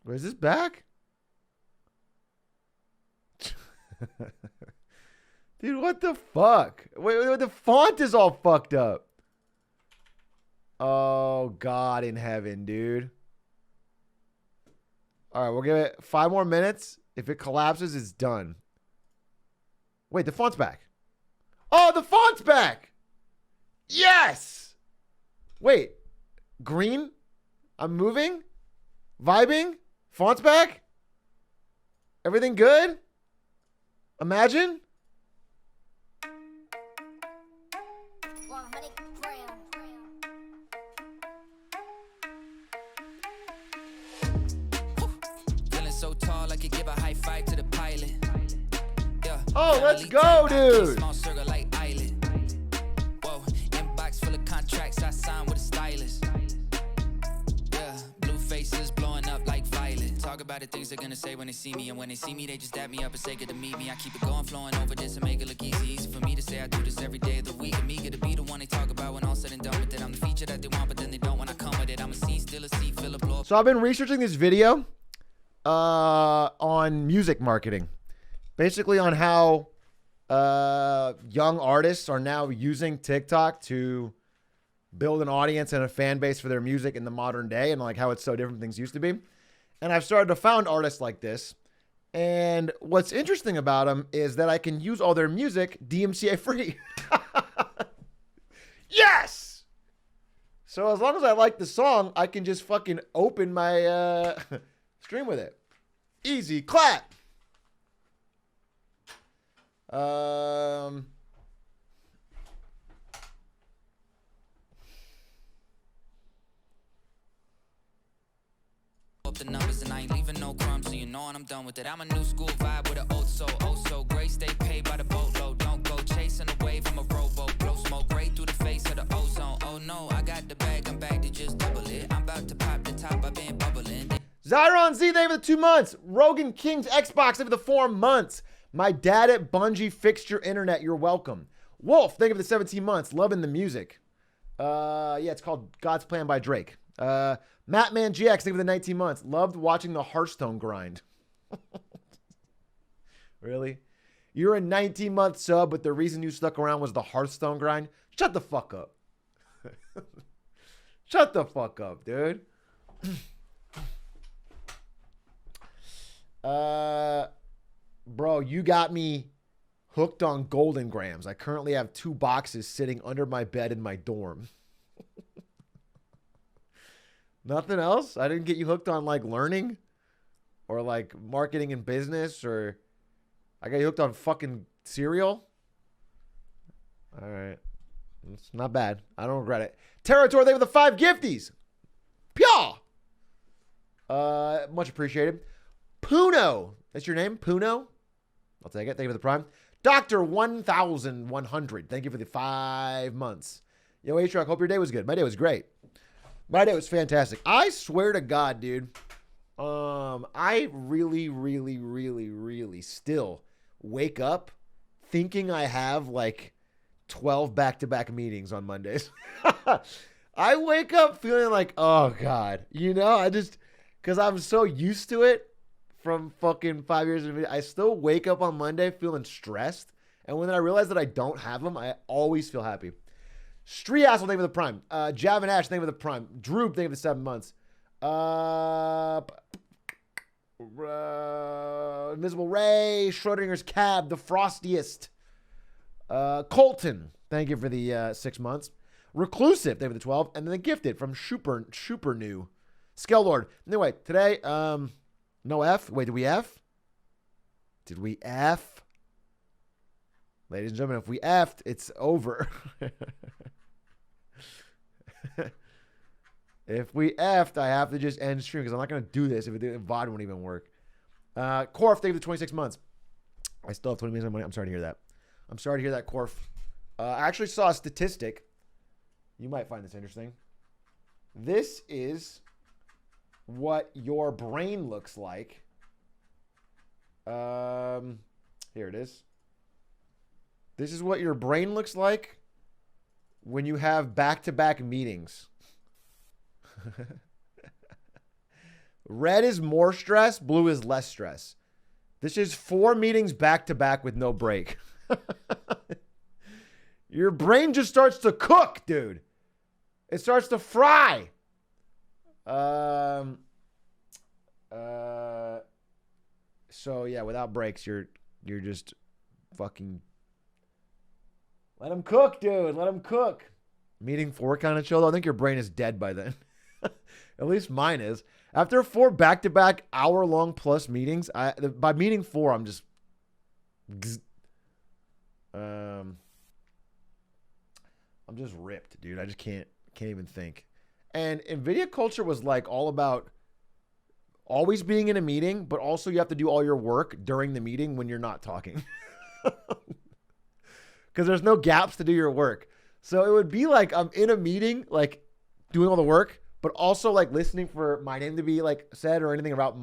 Wait, is this back? Dude, what the fuck? Wait, the font is all fucked up. Oh, God in heaven, dude. All right, we'll give it 5 more minutes. If it collapses, it's done. Wait, the font's back. Oh, the font's back. Yes. Wait, green? I'm moving? Vibing? Font's back? Everything good? Imagine? Feeling so tall, I could give a high five to the pilot. Yeah. Oh, let's go, dude. Small circle like island. Whoa, inbox full of contracts I signed with a stylist. Yeah, blue faces blowing up like violet. Talk about the things they're gonna say when they see me, and when they see me, they just dap me up and say good to meet me. I keep it going, flowing over this and make it look easy. Easy for me to say I do this every day of the week. And me get to be the one they talk about when all said and done with it. I'm the feature that they want, but then they don't when I come with it. I'm a scene, still a seat, fill a blow up. So I've been researching this video on music marketing. Basically on how young artists are now using TikTok to build an audience and a fan base for their music in the modern day, and like how it's so different from things used to be. And I've started to find artists like this. And what's interesting about them is that I can use all their music DMCA free. Yes! So as long as I like the song, I can just fucking open my stream with it. Easy clap. Up the numbers and I ain't leaving no crumbs, so you know when I'm done with it. I'm a new school vibe with an old soul, oh so great. Stay paid by the boatload, don't go chasing a wave. I'm a rowboat, blow smoke right through the face of the ozone. Oh no, I got the bag, I'm back to just double it. I'm about to pop the top, I've been bubbling. Zyron Z, thank you for the 2 months. Rogan King's Xbox, thank you for the 4 months. My dad at Bungie fixed your internet. You're welcome. Wolf, thank you for the 17 months. Loving the music. Yeah, it's called God's Plan by Drake. Mattman GX, thank you for the 19 months. Loved watching the Hearthstone grind. Really? You're a 19-month sub, but the reason you stuck around was the Hearthstone grind? Shut the fuck up. Shut the fuck up, dude. Bro, you got me hooked on Golden Grams. I currently have 2 boxes sitting under my bed in my dorm. Nothing else? I didn't get you hooked on like learning or like marketing and business, or I got you hooked on fucking cereal. All right. It's not bad. I don't regret it. Territory, they with the 5 gifties. Pyaw. Much appreciated. Puno. That's your name? Puno? I'll take it. Thank you for the prime. Dr. 1100. Thank you for the 5 months. Yo, Atrioc, hope your day was good. My day was great. My day was fantastic. I swear to God, dude. I really still wake up thinking I have like 12 back-to-back meetings on Mondays. I wake up feeling like, oh God, because I'm so used to it from fucking 5 years of video. I still wake up on Monday feeling stressed. And when I realize that I don't have them, I always feel happy. Stree Asshole, thank you for the prime. Javin Ash, thank you for the prime. Droop, thank you for the 7 months. Invisible Ray, Schrodinger's Cab, the Frostiest. Colton, thank you for the 6 months. Reclusive, thank you for the 12. And then the Gifted from Super New. Skelord. Anyway, today, no F. Wait, did we F? Did we F? Ladies and gentlemen, if we F'd, it's over. If we F'd, I have to just end stream because I'm not going to do this if VOD won't even work. Corf, thank you for the 26 months. I still have 20 minutes of money. I'm sorry to hear that. I'm sorry to hear that, Corf. I actually saw a statistic. You might find this interesting. This is what your brain looks like. Here it is. This is what your brain looks like when you have back-to-back meetings. Red is more stress. Blue is less stress. This is 4 meetings back to back with no break. Your brain just starts to cook, dude. It starts to fry. So yeah, without breaks, you're just fucking let them cook, dude. Let them cook. Meeting 4 kind of chill, though. I think your brain is dead by then. At least mine is. After 4 back-to-back hour-long plus meetings, by meeting 4, I'm just I'm just ripped, dude. I just can't even think. And NVIDIA culture was like all about always being in a meeting, but also you have to do all your work during the meeting when you're not talking. Because there's no gaps to do your work. So it would be like I'm in a meeting, like doing all the work, but also like listening for my name to be like said or anything about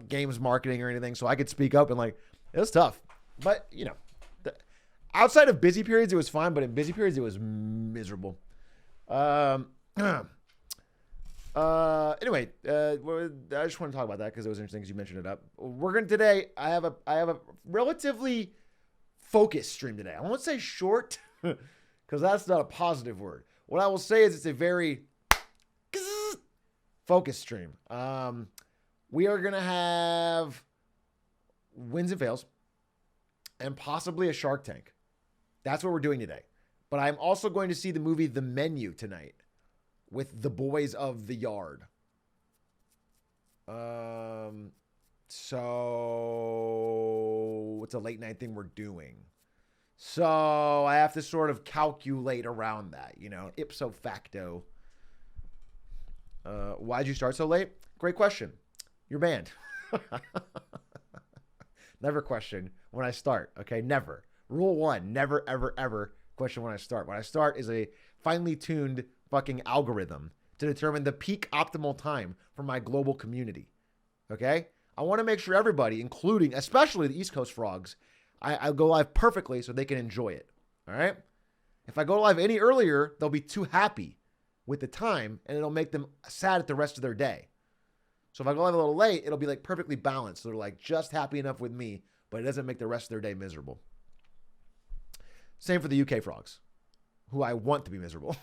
games marketing or anything. So I could speak up and like, it was tough. But you know, outside of busy periods, it was fine. But in busy periods, it was miserable. Anyway, I just want to talk about that because it was interesting because you mentioned it up. Today, I have a relatively focused stream today. I won't say short because that's not a positive word. What I will say is it's a very focused stream. We are going to have wins and fails and possibly a Shark Tank. That's what we're doing today. But I'm also going to see the movie The Menu tonight with the boys of the yard. So it's a late night thing we're doing. So I have to sort of calculate around that, you know, ipso facto. Why'd you start so late? Great question. You're banned. Never question when I start. Okay. Never. Rule 1, never, ever, ever question when I start. When I start is a finely tuned fucking algorithm to determine the peak optimal time for my global community. Okay? I want to make sure everybody, including, especially the East Coast frogs, I go live perfectly so they can enjoy it. All right? If I go live any earlier, they'll be too happy with the time and it'll make them sad at the rest of their day. So if I go live a little late, it'll be like perfectly balanced. So they're like just happy enough with me, but it doesn't make the rest of their day miserable. Same for the UK frogs, who I want to be miserable.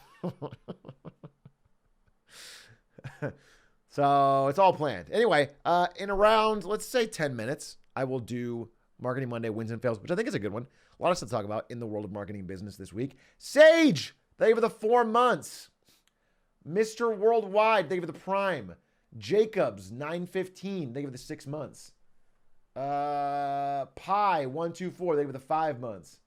So it's all planned. Anyway, in around, let's say 10 minutes, I will do Marketing Monday wins and fails, which I think is a good one. A lot of stuff to talk about in the world of marketing business this week. Sage, thank you for the 4 months. Mr. Worldwide, thank you for the Prime. Jacobs, 915, thank you for the 6 months. Pi, 124, thank you for the 5 months.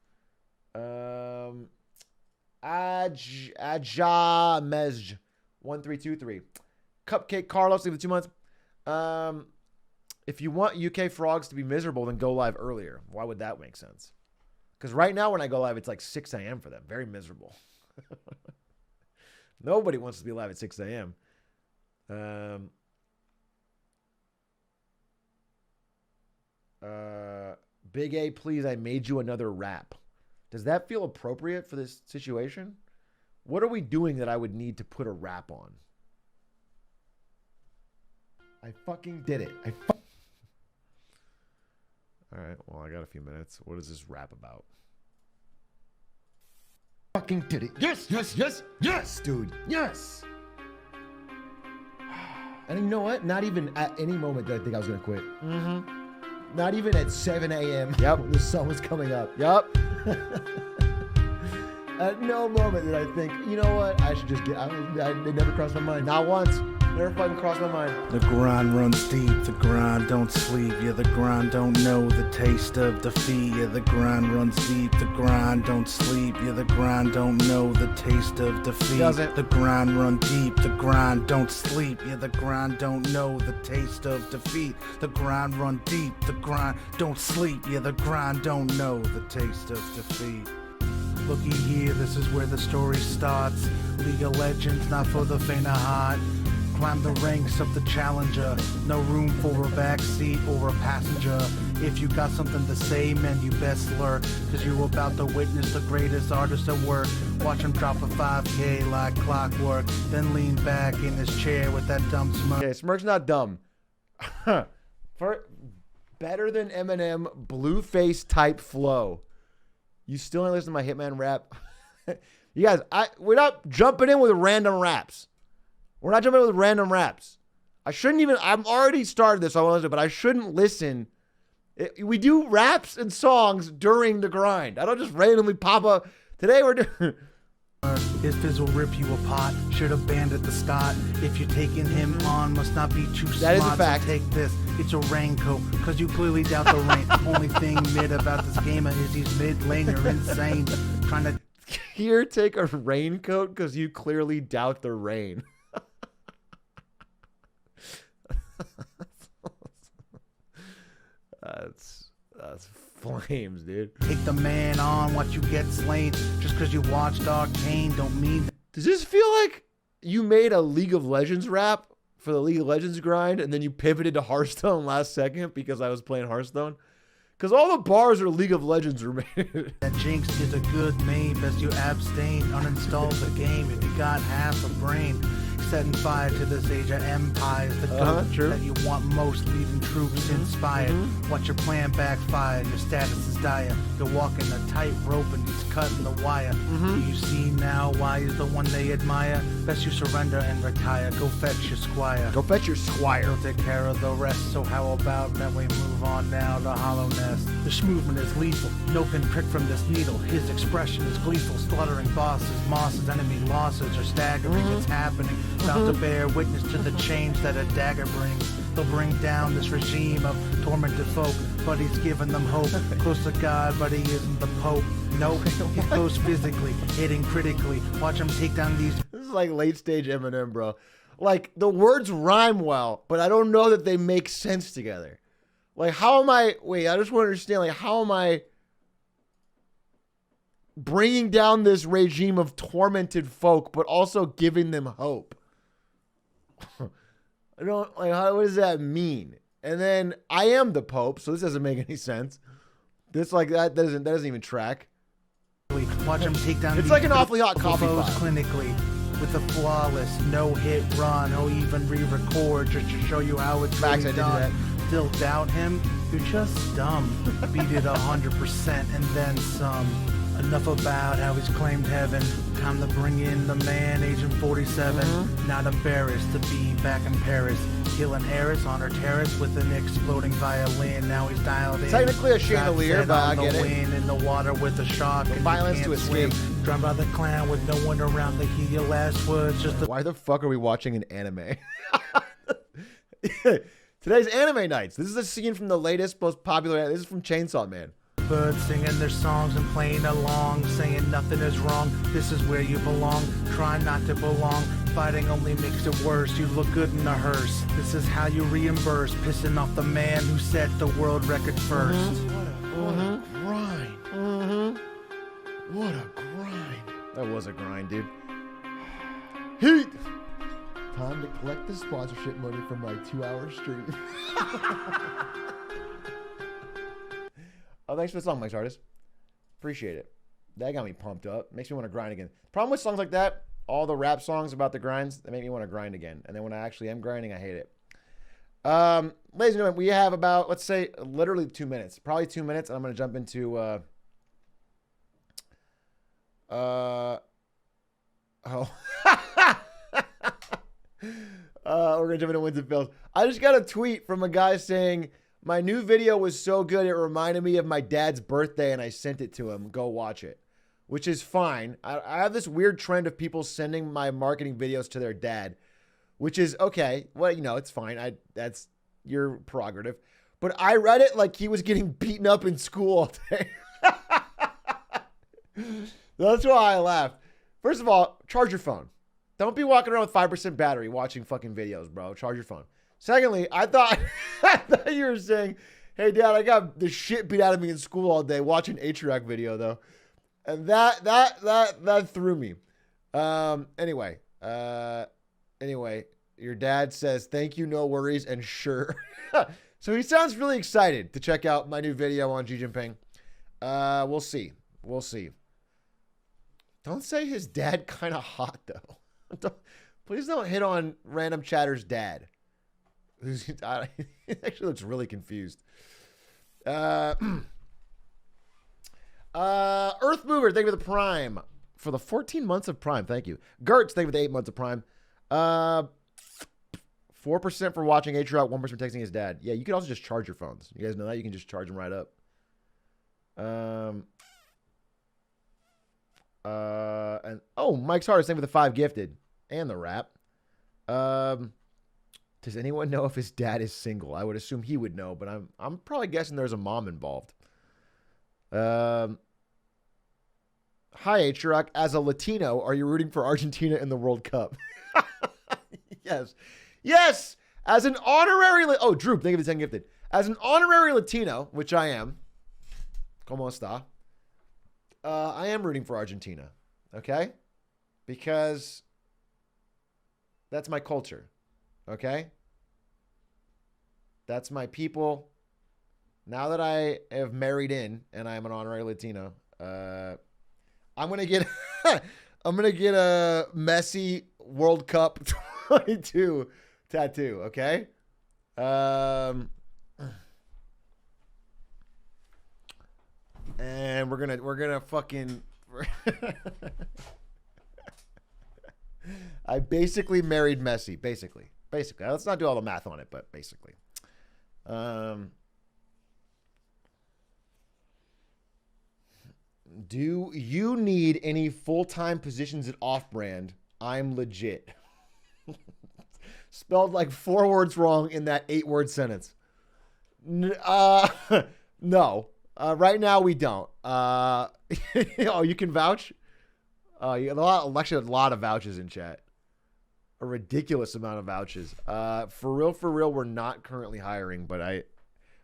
Ajamej 1323. Cupcake Carlos, leave the 2 months. If you want UK frogs to be miserable, then go live earlier. Why would that make sense? Because right now when I go live, it's like 6 a.m. for them. Very miserable. Nobody wants to be live at 6 a.m. Big A, please, I made you another rap. Does that feel appropriate for this situation? What are we doing that I would need to put a rap on? I fucking did it. All right, well, I got a few minutes. What is this rap about? Fucking did it. Yes, yes, yes, yes, dude. Yes. And you know what? Not even at any moment did I think I was going to quit. Mm-hmm. Not even at 7 a.m. Yep. When the sun was coming up. Yep. At no moment did I think, you know what? I should just get. It never crossed my mind. Not once. Never fucking crossed my mind. The grind runs deep, the grind don't sleep. Yeah, the grind don't know the taste of defeat. Yeah, the grind runs deep, the grind don't sleep. Yeah, the grind don't know the taste of defeat. Doesn't. The grind run deep, the grind don't sleep. Yeah, the grind don't know the taste of defeat. The grind run deep, the grind don't sleep. Yeah, the grind don't know the taste of defeat. Looky here, this is where the story starts. League of Legends, not for the faint of heart. Climb the ranks of the challenger. No room for a backseat or a passenger. If you got something to say, man, you best lurk. Cause you're about to witness the greatest artist at work. Watch him drop a 5K like clockwork. Then lean back in his chair with that dumb smirk. Okay, Smirk's not dumb. For better than Eminem, Blueface type flow. You still ain't listen to my Hitman rap? You guys, we're not jumping in with random raps. We're not jumping in with random raps. I'm already started this, so I want to listen, but I shouldn't listen. We do raps and songs during the grind. I don't just randomly pop up. Today we're doing... His fizz will rip you apart. Should have banned at the start. If you're taking him on, must not be too smart. That is a fact. So take this, it's a raincoat, cause you clearly doubt the rain. Only thing mid about this gamer is he's mid lane. You're insane. Trying to Here, take a raincoat because you clearly doubt the rain. That's flames, dude. take the man on, watch you get slain. Just cause you watched Arcane don't mean. Does this feel like you made a League of Legends rap for the League of Legends grind and then you pivoted to Hearthstone last second because I was playing Hearthstone? Because all the bars are League of Legends related. That Jinx is a good main. Best you abstain, uninstall the game if you got half a brain. Setting fire to this age of empires. The goat true. that you want most, leaving troops inspired. Watch your plan backfire, your status is dire. You're walking a tightrope and he's cutting the wire. Do you see now why he's the one they admire? Best you surrender and retire. Go fetch your squire. Go fetch your squire. He'll take care of the rest, so how about that we move on now to Hollow Nest? This movement is lethal, no pinprick from this needle. His expression is gleeful, slaughtering bosses, mosses, enemy losses are staggering. It's happening, about to bear witness to the change that a dagger brings. They'll bring down this regime of tormented folk, but he's giving them hope. Close to God, but he isn't the Pope. Nope, he goes physically, hitting critically. Watch him take down these. This is like late stage Eminem, bro. Like, the words rhyme well, but I don't know that they make sense together. Like, how am I... Wait, I just want to understand, like, how am I bringing down this regime of tormented folk, but also giving them hope? I don't... Like, what does that mean? And then, I am the Pope, so this doesn't make any sense. This, like, that doesn't even track. Watch him take down. It's like an awfully hot coffee pot. Clinically, with a flawless no-hit run, he'll even re-record just to show you how it's Facts, really I did done. that. Still doubt him? You're just dumb. Beat it 100% and then some. Enough about how he's claimed heaven. Time to bring in the man, Agent 47. Not embarrassed to be back in Paris. Killing heiress on her terrace with an exploding violin. Now he's dialed in. Technically a chandelier, but I get it. Wind in the water with a shark. And violence you to can't escape. swim. Drowned by the clown with no one around to hear your last words. Just a Why the fuck are we watching an anime? Today's anime nights. This is a scene from the latest, most popular. This is from Chainsaw Man. birds singing their songs and playing along, saying nothing is wrong. This is where you belong. Try not to belong. Fighting only makes it worse. You look good in a hearse. This is how you reimburse, pissing off the man who set the world record first. What a grind. What a grind. That was a grind, dude. Heat. Time to collect the sponsorship money from my 2-hour stream. Oh, thanks for the song, Mike's Artist. Appreciate it. That got me pumped up. Makes me want to grind again. Problem with songs like that, all the rap songs about the grinds, they make me want to grind again. And then when I actually am grinding, I hate it. Ladies and gentlemen, we have about, let's say, literally 2 minutes. Probably 2 minutes, and I'm going to jump into... we're going to jump into wins and fails. I just got a tweet from a guy saying, my new video was so good, it reminded me of my dad's birthday, and I sent it to him. Go watch it. Which is fine. I have this weird trend of people sending my marketing videos to their dad, which is okay. Well, you know, it's fine. That's your prerogative. But I read it like he was getting beaten up in school all day. That's why I laughed. First of all, charge your phone. Don't be walking around with 5% battery watching fucking videos, bro. Charge your phone. Secondly, I thought you were saying, hey, Dad, I got the shit beat out of me in school all day watching Atrioc video, though. And that threw me. Anyway, Your dad says, thank you, no worries, and sure. So he sounds really excited to check out my new video on Xi Jinping. We'll see. We'll see. Don't say his dad kind of hot, though. Please don't hit on Random Chatter's dad. He actually looks really confused. Earth Mover, thank you for the Prime. For the 14 months of Prime, thank you. Gertz, thank you for the 8 months of Prime. 4% for watching Atrioc, 1% for texting his dad. Yeah, you can also just charge your phones. You guys know that? You can just charge them right up. And Mike's Hardest, thank you for the 5 gifted. And the rap. Does anyone know if his dad is single? I would assume he would know, but I'm probably guessing there's a mom involved. Hi, Atrioc. As a Latino, are you rooting for Argentina in the World Cup? Yes. Yes! As an honorary... Droop, thank you for the 10 gifted. As an honorary Latino, which I am. ¿Cómo está? I am rooting for Argentina. Okay? Because that's my culture. Okay? That's my people. Now that I have married in and I'm an honorary Latino, I'm gonna get a Messi World Cup 22 tattoo. Okay? And we're gonna fucking. I basically married Messi. Basically. Let's not do all the math on it, but basically. Do you need any full-time positions at Off-Brand? I'm legit. Spelled like 4 words wrong in that 8-word sentence. No. Right now we don't. Oh, you can vouch? Actually, a lot of vouches in chat. A ridiculous amount of vouches. For real, we're not currently hiring, but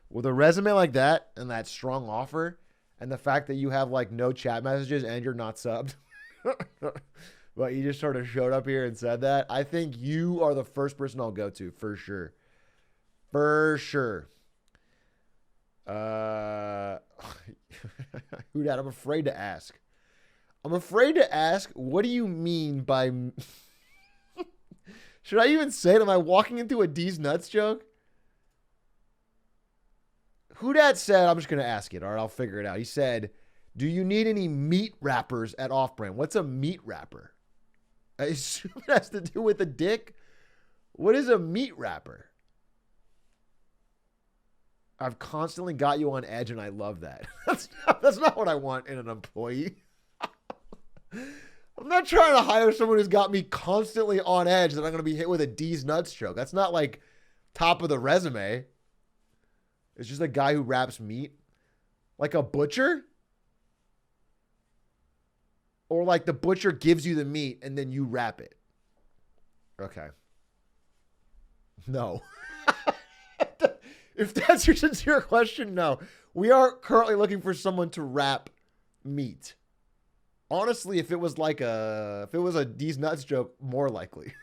with a resume like that and that strong offer and the fact that you have like no chat messages and you're not subbed, but you just sort of showed up here and said that, I think you are the first person I'll go to for sure. For sure. Who that? I'm afraid to ask. What do you mean by... Should I even say it? Am I walking into a D's nuts joke? Who that said, I'm just going to ask it. All right, I'll figure it out. He said, do you need any meat wrappers at Off-Brand? What's a meat wrapper? I assume it has to do with a dick. What is a meat wrapper? I've constantly got you on edge, and I love that. That's not what I want in an employee. I'm not trying to hire someone who's got me constantly on edge that I'm going to be hit with a D's nuts joke. That's not like top of the resume. It's just a guy who wraps meat. Like a butcher? Or like the butcher gives you the meat and then you wrap it. Okay. No. If that's your sincere question, no. We are currently looking for someone to wrap meat. Honestly, if it was a D's nuts joke, more likely.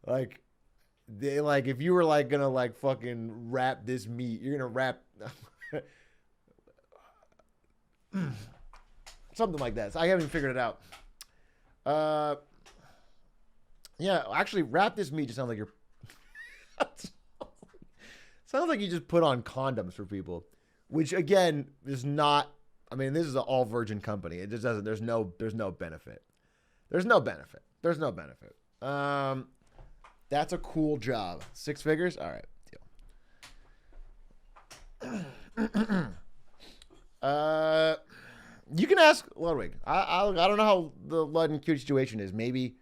If you were like gonna like fucking wrap this meat, you're gonna wrap something like that. So I haven't figured it out. Yeah, actually, wrap this meat just sounds like you're. Sounds like you just put on condoms for people, which again is not. I mean, this is an all virgin company. It just doesn't. There's no benefit. There's no benefit. That's a cool job. 6 figures. All right. Deal. You can ask Ludwig. I don't know how the Lud and Cutie situation is. Maybe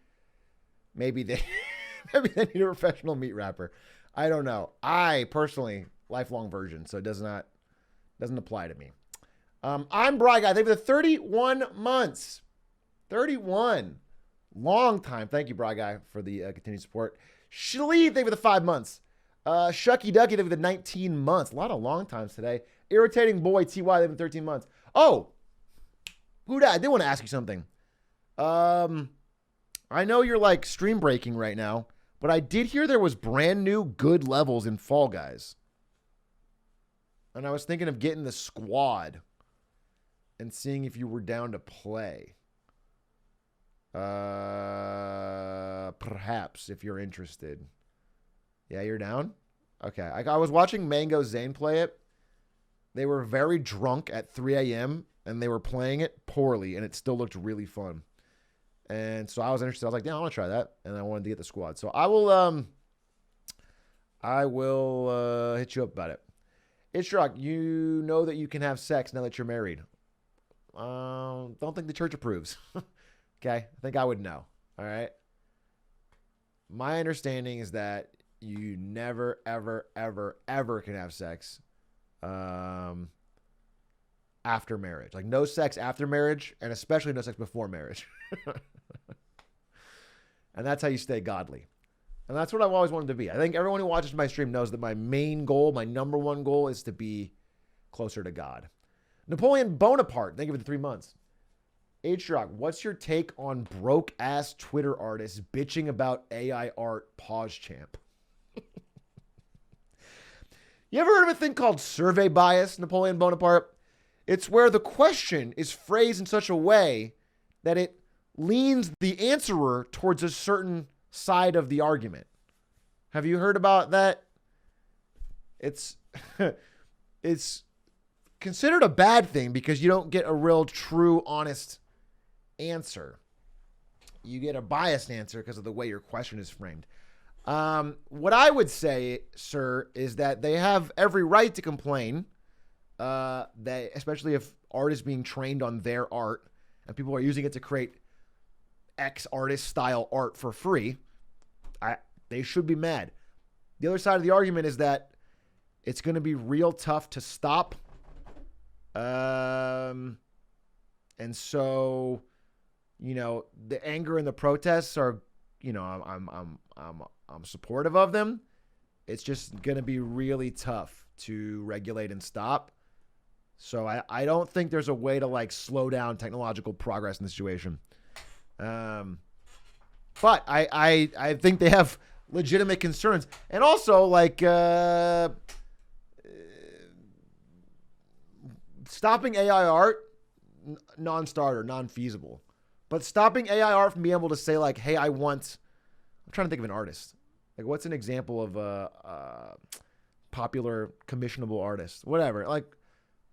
they need a professional meat wrapper. I don't know. I personally lifelong virgin, so it doesn't apply to me. I'm Bry Guy. Thank you for the 31 months. 31. Long time. Thank you, Bry Guy, for the continued support. Shlee, thank you for the 5 months. Shucky Ducky, thank you for the 19 months. A lot of long times today. Irritating Boy, TY, thank you for 13 months. Oh, Buddha, I did want to ask you something. I know you're like stream breaking right now, but I did hear there was brand new good levels in Fall Guys. And I was thinking of getting the squad and seeing if you were down to play. Perhaps if you're interested. Yeah, you're down? Okay. I was watching Mango Zane play it. They were very drunk at 3 a.m. and they were playing it poorly, and it still looked really fun. And so I was interested. I was like, yeah, I want to try that. And I wanted to get the squad. So I will hit you up about it. Atrioc, you know that you can have sex now that you're married. Don't think the church approves. Okay? I think I would know. All right? My understanding is that you never, ever, ever, ever can have sex after marriage. Like no sex after marriage, and especially no sex before marriage. And that's how you stay godly. And that's what I've always wanted to be. I think everyone who watches my stream knows that my main goal, my number one goal, is to be closer to God. Napoleon Bonaparte, thank you for the 3 months. Atrioc, what's your take on broke-ass Twitter artists bitching about AI art pause champ? You ever heard of a thing called survey bias, Napoleon Bonaparte? It's where the question is phrased in such a way that it leans the answerer towards a certain side of the argument. Have you heard about that? It's considered a bad thing because you don't get a real true honest answer. You get a biased answer because of the way your question is framed. What I would say, sir, is that they have every right to complain, that especially if art is being trained on their art and people are using it to create X artist style art for free. They should be mad. The other side of the argument is that it's going to be real tough to stop. And so, you know, the anger and the protests are, you know, I'm supportive of them. It's just going to be really tough to regulate and stop. So I don't think there's a way to like slow down technological progress in the situation. But I think they have legitimate concerns. And also, like, stopping AI art, non-starter, non-feasible. But stopping AI art from being able to say, like, hey, I'm trying to think of an artist. Like, what's an example of a popular commissionable artist? Whatever. Like,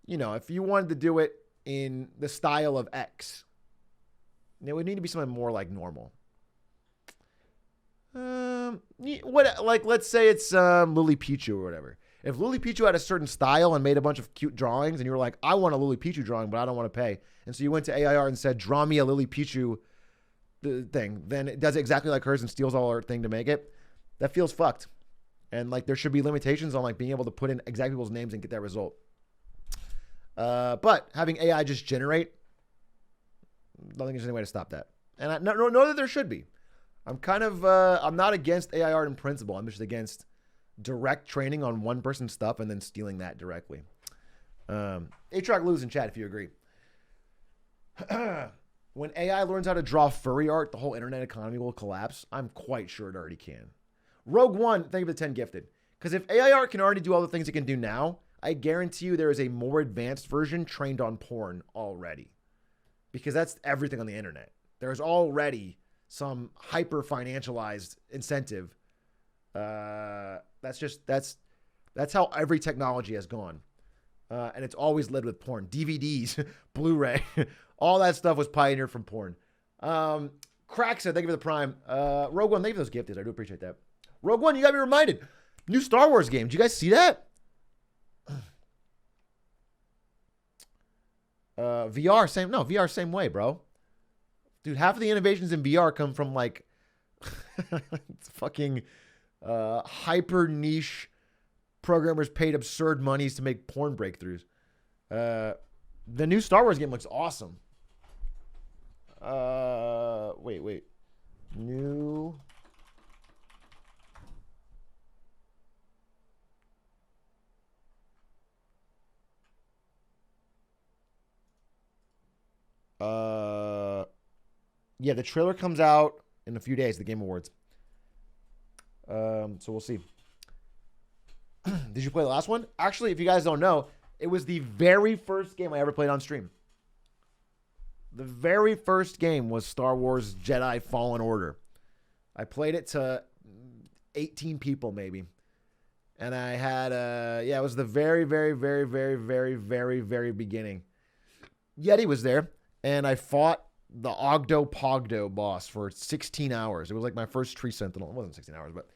you know, if you wanted to do it in the style of X, it would need to be something more like normal. Let's say it's Lily Pichu or whatever. If Lily Pichu had a certain style and made a bunch of cute drawings, and you were like, I want a Lily Pichu drawing, but I don't want to pay, and so you went to AIR and said, draw me a Lily Pichu thing, then it does it exactly like hers and steals all our thing to make it. That feels fucked. And like there should be limitations on like being able to put in exact people's names and get that result. But having AI just generate, I don't think there's any way to stop that. And I know that there should be. I'm kind of, I'm not against AI art in principle. I'm just against direct training on one person's stuff and then stealing that directly. Atrioc lose in chat if you agree. When AI learns how to draw furry art, the whole internet economy will collapse. I'm quite sure it already can. Rogue One, thank you for the 10 gifted. Because if AI art can already do all the things it can do now, I guarantee you there is a more advanced version trained on porn already. Because that's everything on the internet. There's already some hyper financialized incentive. That's how every technology has gone. And it's always led with porn. DVDs, Blu-ray, all that stuff was pioneered from porn. Crack said, thank you for the prime. Rogue One, thank you for those gifted. I do appreciate that. Rogue One, you got me reminded. New Star Wars game. Did you guys see that? VR same way, bro. Dude, half of the innovations in VR come from like fucking hyper niche programmers paid absurd monies to make porn breakthroughs. The new Star Wars game looks awesome. Wait. New. Yeah, the trailer comes out in a few days, the Game Awards. So we'll see. Did you play the last one? Actually, if you guys don't know, it was the very first game I ever played on stream. The very first game was Star Wars Jedi Fallen Order. I played it to 18 people maybe. And I had, it was the very, very, very, very, very, very, very beginning. Yeti was there, and I fought the Ogdo Pogdo boss for 16 hours. It was like my first Tree Sentinel. It wasn't 16 hours, but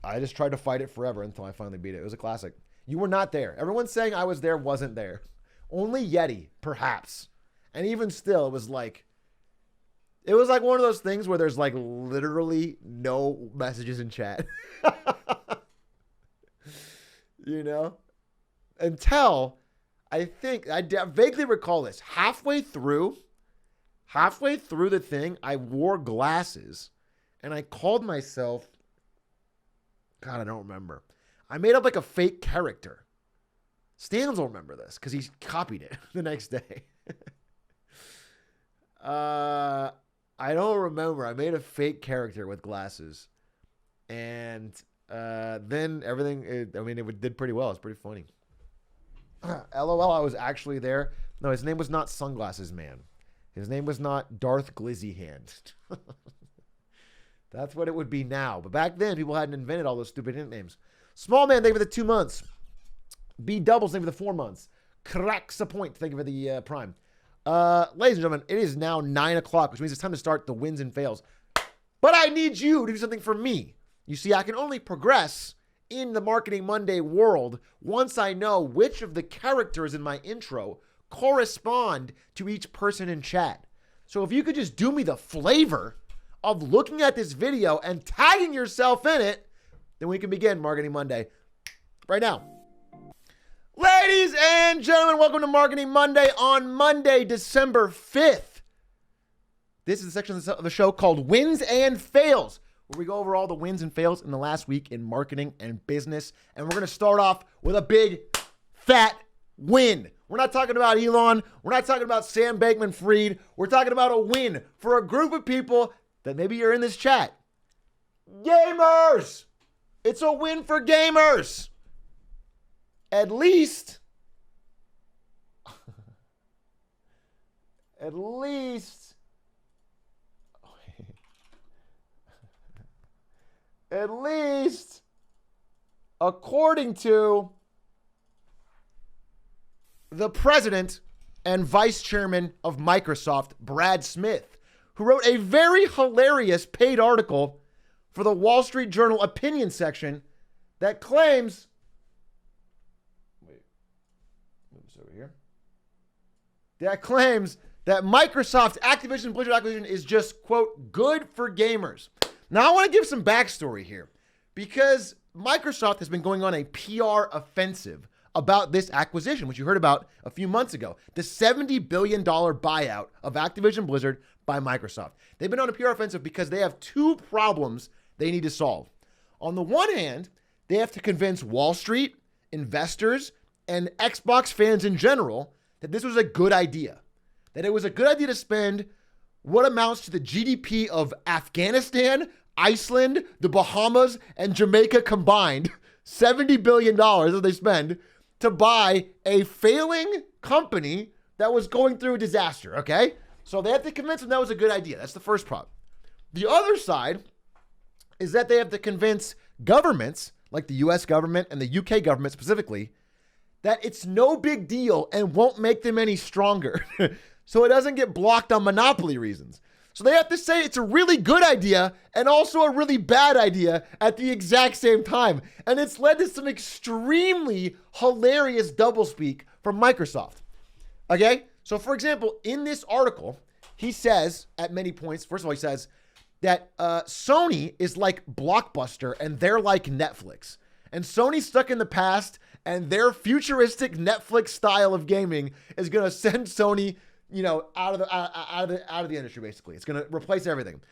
I just tried to fight it forever until I finally beat it. It was a classic. You were not there. Everyone saying I was there wasn't there. Only Yeti, perhaps. And even still, it was like one of those things where there's like literally no messages in chat. You know? Until I think, I vaguely recall this. Halfway through the thing, I wore glasses and I called myself, God, I don't remember. I made up like a fake character. Stans will remember this because he copied it the next day. I don't remember. I made a fake character with glasses. And then everything, it did pretty well. It's pretty funny. LOL, I was actually there. No, his name was not Sunglasses Man. His name was not Darth Glizzy Hand. That's what it would be now. But back then, people hadn't invented all those stupid nicknames. Small Man, thank you for the 2 months. B Doubles, thank you for the 4 months. Cracks a point, thank you for the Prime. Ladies and gentlemen, it is now 9 o'clock, which means it's time to start the wins and fails. But I need you to do something for me. You see, I can only progress in the Marketing Monday world once I know which of the characters in my intro correspond to each person in chat. So if you could just do me the flavor of looking at this video and tagging yourself in it, then we can begin Marketing Monday right now. Ladies and gentlemen, welcome to Marketing Monday on Monday, December 5th. This is the section of the show called Wins and Fails, where we go over all the wins and fails in the last week in marketing and business. And we're going to start off with a big, fat win. We're not talking about Elon. We're not talking about Sam Bankman-Fried. We're talking about a win for a group of people that maybe you're in this chat. Gamers! It's a win for gamers. At least, according to the president and vice chairman of Microsoft, Brad Smith, who wrote a very hilarious paid article for the Wall Street Journal opinion section that claims, that Microsoft's Activision Blizzard acquisition is just, quote, good for gamers. Now, I want to give some backstory here because Microsoft has been going on a PR offensive about this acquisition, which you heard about a few months ago, the $70 billion buyout of Activision Blizzard by Microsoft. They've been on a PR offensive because they have two problems they need to solve. On the one hand, they have to convince Wall Street, investors, and Xbox fans in general that this was a good idea, that it was a good idea to spend what amounts to the GDP of Afghanistan, Iceland, the Bahamas, and Jamaica combined, $70 billion that they spend to buy a failing company that was going through a disaster, okay? So they have to convince them that was a good idea. That's the first problem. The other side is that they have to convince governments, like the US government and the UK government specifically, that it's no big deal and won't make them any stronger. So it doesn't get blocked on monopoly reasons. So they have to say it's a really good idea and also a really bad idea at the exact same time. And it's led to some extremely hilarious doublespeak from Microsoft. Okay? So for example, in this article, he says at many points, first of all, he says that Sony is like Blockbuster and they're like Netflix. And Sony's stuck in the past, and their futuristic Netflix style of gaming is going to send Sony, out of the industry, basically. It's going to replace everything.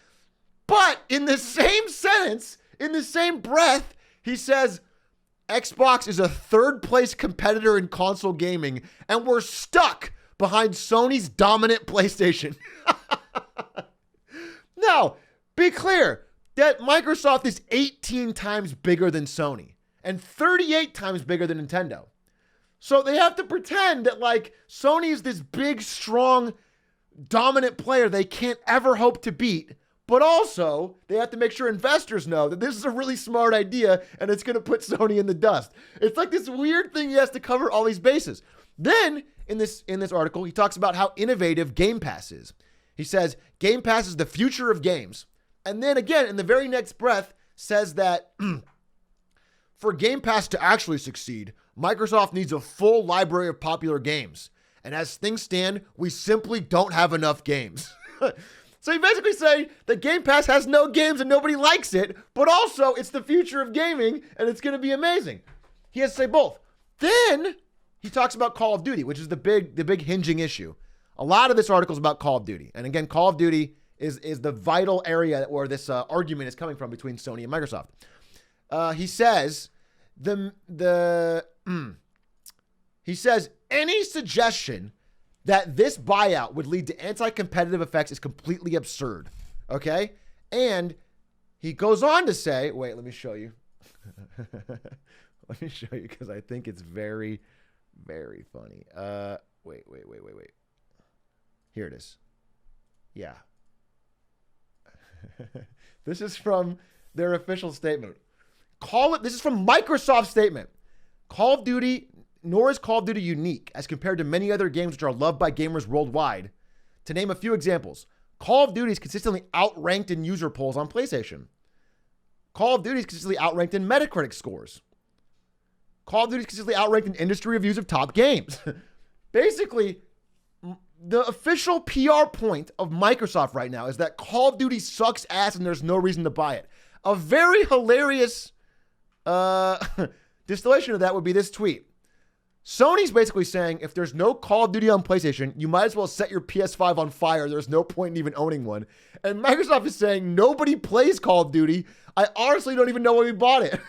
But in the same sentence, in the same breath, he says, Xbox is a third place competitor in console gaming, and we're stuck behind Sony's dominant PlayStation. Now, be clear that Microsoft is 18 times bigger than Sony and 38 times bigger than Nintendo. So they have to pretend that like Sony is this big, strong, dominant player they can't ever hope to beat. But also, they have to make sure investors know that this is a really smart idea and it's going to put Sony in the dust. It's like this weird thing he has to cover all these bases. Then, in this article, he talks about how innovative Game Pass is. He says, Game Pass is the future of games. And then again, in the very next breath, says that for Game Pass to actually succeed, Microsoft needs a full library of popular games. And as things stand, we simply don't have enough games. So you basically say that Game Pass has no games and nobody likes it, but also it's the future of gaming and it's going to be amazing. He has to say both. Then he talks about Call of Duty, which is the big hinging issue. A lot of this article is about Call of Duty. And again, Call of Duty is the vital area where this argument is coming from between Sony and Microsoft. He says he says any suggestion that this buyout would lead to anti-competitive effects is completely absurd, okay? And he goes on to say, wait, let me show you. Let me show you because I think it's very, very funny. Wait. Here it is. Yeah. This is from their official statement. This is from Microsoft's statement. Nor is Call of Duty unique as compared to many other games which are loved by gamers worldwide. To name a few examples, Call of Duty is consistently outranked in user polls on PlayStation. Call of Duty is consistently outranked in Metacritic scores. Call of Duty is consistently outranked in industry reviews of top games. Basically, the official PR point of Microsoft right now is that Call of Duty sucks ass and there's no reason to buy it. A very hilarious distillation of that would be this tweet. Sony's basically saying, if there's no Call of Duty on PlayStation, you might as well set your PS5 on fire. There's no point in even owning one. And Microsoft is saying, nobody plays Call of Duty. I honestly don't even know why we bought it.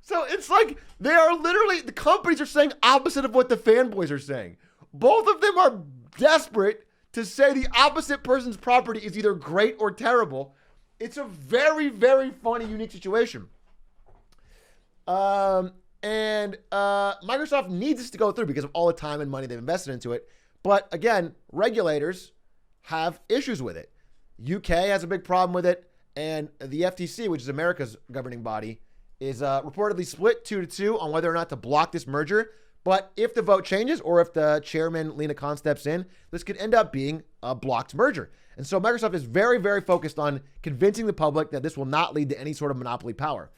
So it's like, they are literally, the companies are saying opposite of what the fanboys are saying. Both of them are desperate to say the opposite person's property is either great or terrible. It's a very, very funny, unique situation. Microsoft needs this to go through because of all the time and money they've invested into it. But again, regulators have issues with it. UK has a big problem with it. And the FTC, which is America's governing body, is reportedly split 2-2 on whether or not to block this merger. But if the vote changes or if the chairman, Lena Khan, steps in, this could end up being a blocked merger. And so Microsoft is very, very focused on convincing the public that this will not lead to any sort of monopoly power.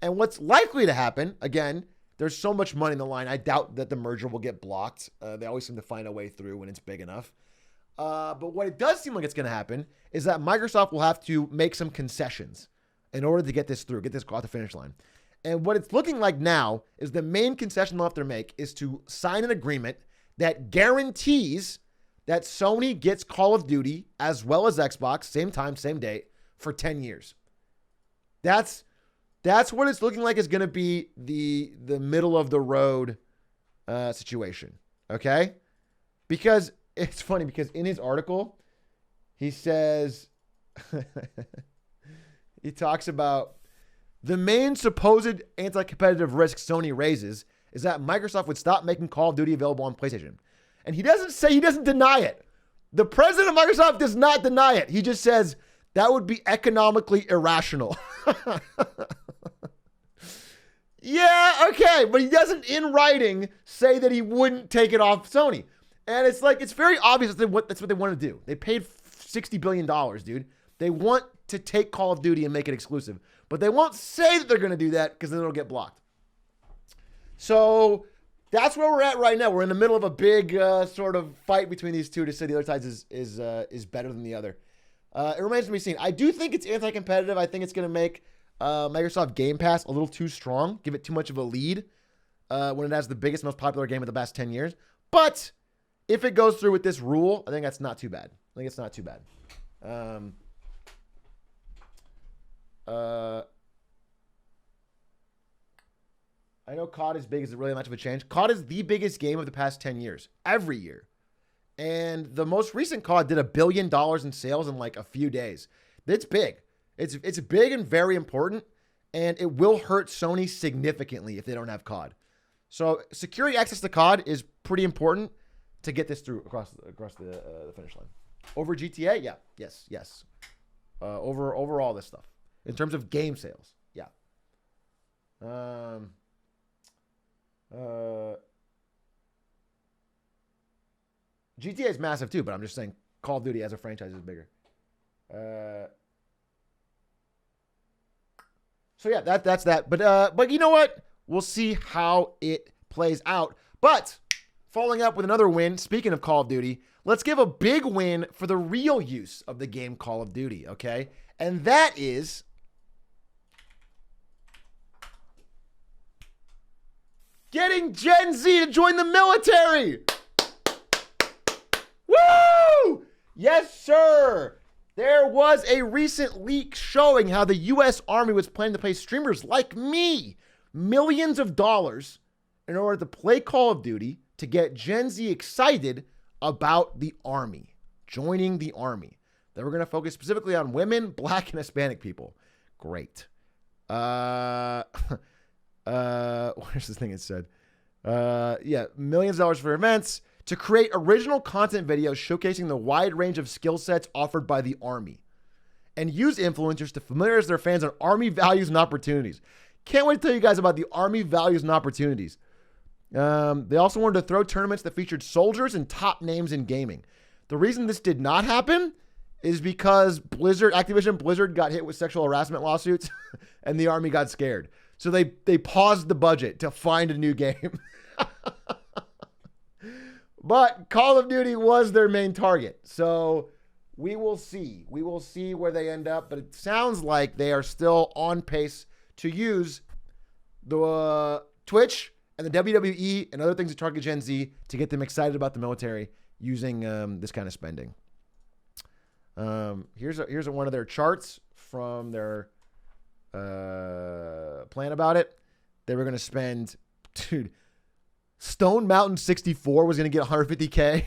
And what's likely to happen, again, there's so much money in the line, I doubt that the merger will get blocked. They always seem to find a way through when it's big enough. But what it does seem like it's going to happen is that Microsoft will have to make some concessions in order to get this through, get this across the finish line. And what it's looking like now is the main concession they'll have to make is to sign an agreement that guarantees that Sony gets Call of Duty as well as Xbox, same time, same date, for 10 years. That's what it's looking like is going to be the middle of the road situation, okay? Because it's funny because in his article, he says, he talks about the main supposed anti-competitive risk Sony raises is that Microsoft would stop making Call of Duty available on PlayStation. And he doesn't deny it. The president of Microsoft does not deny it. He just says that would be economically irrational. Yeah, okay, but he doesn't in writing say that he wouldn't take it off Sony. And it's like, it's very obvious that's what they want to do. They paid $60 billion, dude. They want to take Call of Duty and make it exclusive. But they won't say that they're going to do that because then it'll get blocked. So that's where we're at right now. We're in the middle of a big sort of fight between these two to say the other side is better than the other. It remains to be seen. I do think it's anti-competitive. I think it's going to make Microsoft Game Pass a little too strong, give it too much of a lead when it has the biggest, most popular game of the past 10 years. But if it goes through with this rule, I think that's not too bad. I think it's not too bad. I know COD is big. Is it really much of a change? COD is the biggest game of the past 10 years, every year. And the most recent COD did $1 billion in sales in like a few days. It's big. It's big and very important, and it will hurt Sony significantly if they don't have COD. So securing access to COD is pretty important to get this through across the finish line. Over GTA, yeah, yes. Over all this stuff in terms of game sales, yeah. GTA is massive too, but I'm just saying Call of Duty as a franchise is bigger. So yeah, that's that. But you know what? We'll see how it plays out. But following up with another win, speaking of Call of Duty, let's give a big win for the real use of the game Call of Duty, okay? And that is getting Gen Z to join the military. Woo! Yes, sir. There was a recent leak showing how the U.S. Army was planning to pay streamers like me millions of dollars in order to play Call of Duty to get Gen Z excited about the Army, joining the Army. They were going to focus specifically on women, Black, and Hispanic people. Great. Where's this thing it said? Millions of dollars for events to create original content videos showcasing the wide range of skill sets offered by the Army and use influencers to familiarize their fans on Army values and opportunities. Can't wait to tell you guys about the Army values and opportunities. They also wanted to throw tournaments that featured soldiers and top names in gaming. The reason this did not happen is because Activision Blizzard got hit with sexual harassment lawsuits and the Army got scared. So they paused the budget to find a new game. But Call of Duty was their main target. So we will see. We will see where they end up. But it sounds like they are still on pace to use the Twitch and the WWE and other things to target Gen Z to get them excited about the military using this kind of spending. Here's one of their charts from their plan about it. They were going to spend, dude, Stone Mountain 64 was going to get $150K.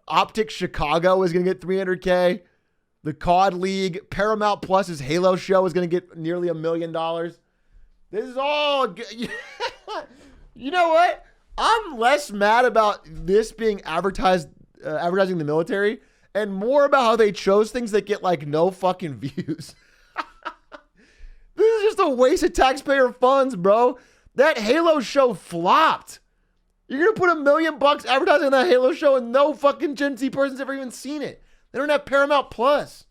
Optic Chicago was going to get $300K. The COD League, Paramount Plus's Halo show is going to get nearly $1 million. This is all good. You know what? I'm less mad about this being advertising the military and more about how they chose things that get like no fucking views. This is just a waste of taxpayer funds, bro. That Halo show flopped. You're going to put $1 million advertising on that Halo show and no fucking Gen Z person's ever even seen it. They don't have Paramount Plus.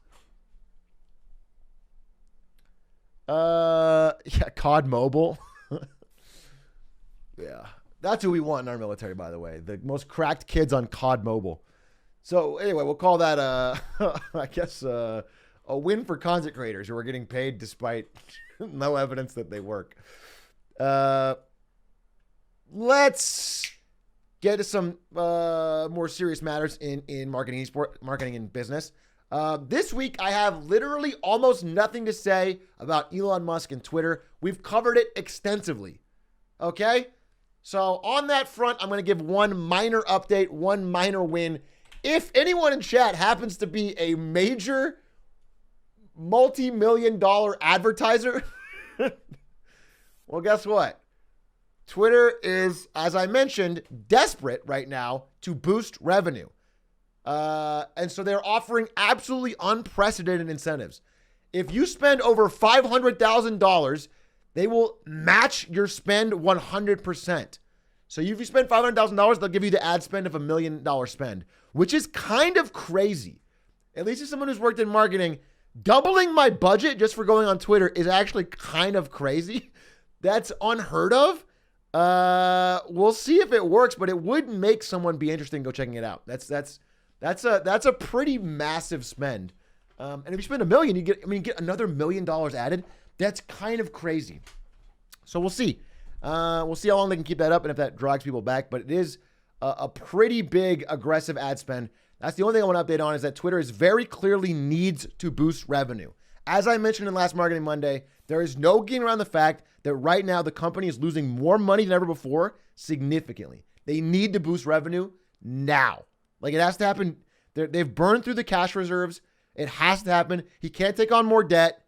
COD Mobile. Yeah. That's who we want in our military, by the way. The most cracked kids on COD Mobile. So anyway, we'll call that, I guess, a win for content creators who are getting paid despite no evidence that they work. Let's get to some more serious matters in marketing and business. This week, I have literally almost nothing to say about Elon Musk and Twitter. We've covered it extensively. Okay? So on that front, I'm going to give one minor update, one minor win. If anyone in chat happens to be a major multi-million-dollar advertiser, well, guess what? Twitter is, as I mentioned, desperate right now to boost revenue. And so they're offering absolutely unprecedented incentives. If you spend over $500,000, they will match your spend 100%. So if you spend $500,000, they'll give you the ad spend of $1 million spend, which is kind of crazy. At least as someone who's worked in marketing, doubling my budget just for going on Twitter is actually kind of crazy. That's unheard of. We'll see if it works, but it would make someone be interested in go checking it out. That's a pretty massive spend. And if you spend $1 million, you get another $1 million added. That's kind of crazy. So we'll see. We'll see how long they can keep that up and if that drags people back. But it is a pretty big aggressive ad spend. That's the only thing I want to update on is that Twitter is very clearly needs to boost revenue. As I mentioned in last Marketing Monday, there is no getting around the fact that right now the company is losing more money than ever before, significantly. They need to boost revenue now. Like it has to happen. They've burned through the cash reserves. It has to happen. He can't take on more debt.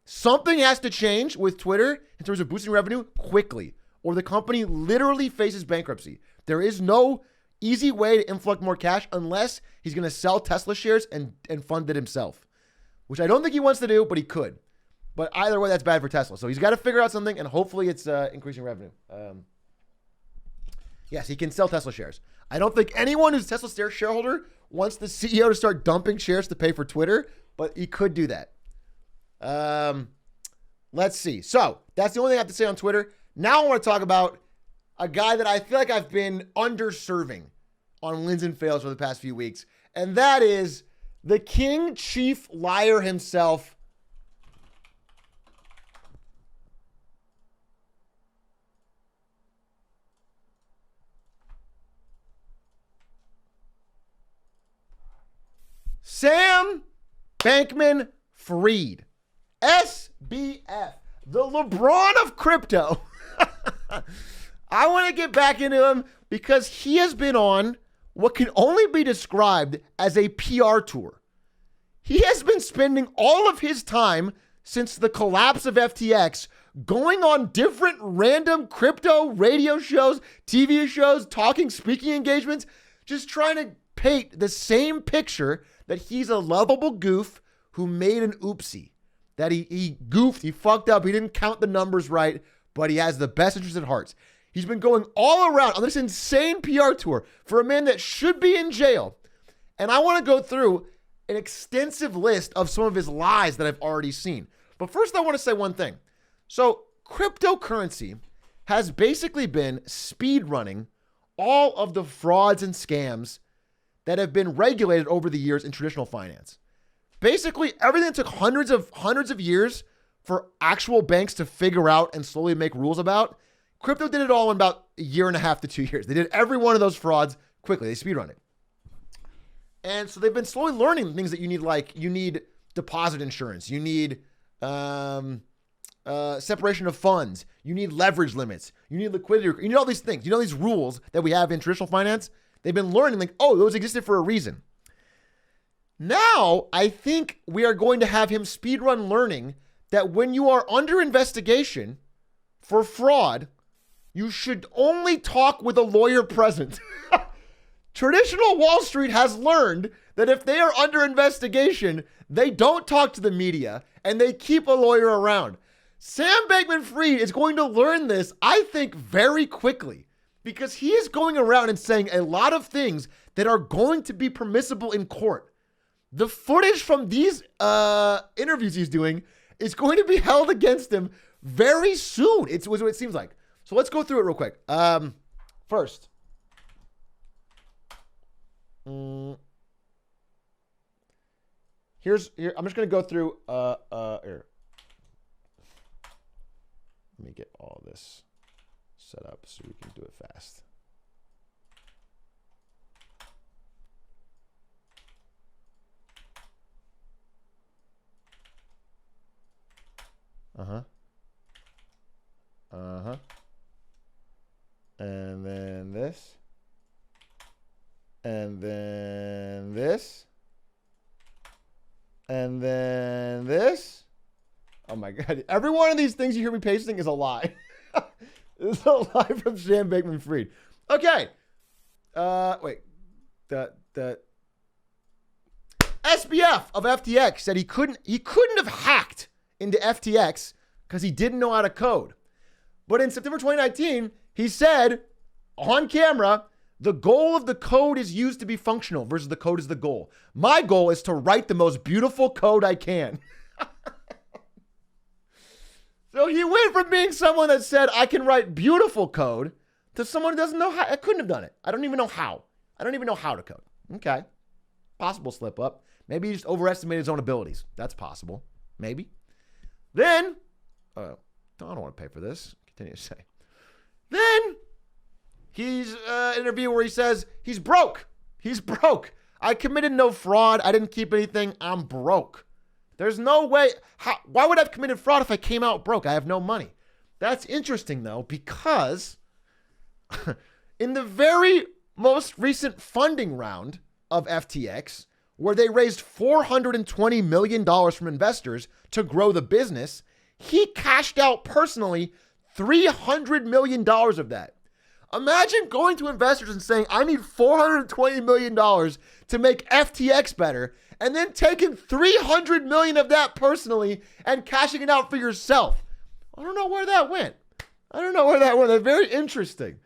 Something has to change with Twitter in terms of boosting revenue quickly, or the company literally faces bankruptcy. There is no easy way to influx more cash unless he's going to sell Tesla shares and fund it himself, which I don't think he wants to do, but he could. But either way, that's bad for Tesla. So he's got to figure out something, and hopefully it's increasing revenue. Yes, he can sell Tesla shares. I don't think anyone who's a Tesla shareholder wants the CEO to start dumping shares to pay for Twitter, but he could do that. Let's see. So that's the only thing I have to say on Twitter. Now I want to talk about a guy that I feel like I've been underserving on Wins and Fails for the past few weeks, and that is the king chief liar himself, Sam Bankman-Fried, SBF, the LeBron of crypto. I want to get back into him because he has been on what can only be described as a PR tour. He has been spending all of his time since the collapse of FTX going on different random crypto radio shows, TV shows, speaking engagements, just trying to paint the same picture that he's a lovable goof who made an oopsie, that he goofed, he fucked up, he didn't count the numbers right, but he has the best interest at heart. He's been going all around on this insane PR tour for a man that should be in jail. And I want to go through an extensive list of some of his lies that I've already seen. But first, I want to say one thing. So cryptocurrency has basically been speed running all of the frauds and scams that have been regulated over the years in traditional finance. Basically, everything that took hundreds of years for actual banks to figure out and slowly make rules about, crypto did it all in about a year and a half to 2 years. They did every one of those frauds quickly. They speedrun it. And so they've been slowly learning things that you need, like you need deposit insurance, you need separation of funds, you need leverage limits, you need liquidity, you need all these things. You know, these rules that we have in traditional finance, they've been learning like, oh, those existed for a reason. Now, I think we are going to have him speedrun learning that when you are under investigation for fraud, you should only talk with a lawyer present. Traditional Wall Street has learned that if they are under investigation, they don't talk to the media and they keep a lawyer around. Sam Bankman-Fried is going to learn this, I think, very quickly because he is going around and saying a lot of things that are going to be permissible in court. The footage from these interviews he's doing is going to be held against him very soon. It's what it seems like. So let's go through it real quick. First, here. I'm just going to go through. Here. Let me get all this set up so we can do it fast. And then this. And then this. And then this. Oh my God. Every one of these things you hear me pasting is a lie. This is a lie from Sam Bankman-Fried. Okay. Wait. The SBF of FTX said he couldn't have hacked into FTX because he didn't know how to code. But in September 2019, he said on camera, the goal of the code is used to be functional versus the code is the goal. My goal is to write the most beautiful code I can. So he went from being someone that said, I can write beautiful code to someone who doesn't know how. I couldn't have done it. I don't even know how. I don't even know how to code. Okay. Possible slip up. Maybe he just overestimated his own abilities. That's possible. Maybe. Then, I don't want to pay for this. Continue to say. Then, he's an interview where he says, he's broke. He's broke. I committed no fraud. I didn't keep anything. I'm broke. There's no way. Why would I have committed fraud if I came out broke? I have no money. That's interesting, though, because in the very most recent funding round of FTX, where they raised $420 million from investors to grow the business, he cashed out personally $300 million of that. Imagine going to investors and saying, I need $420 million to make FTX better, and then taking $300 million of that personally and cashing it out for yourself. I don't know where that went. That's very interesting.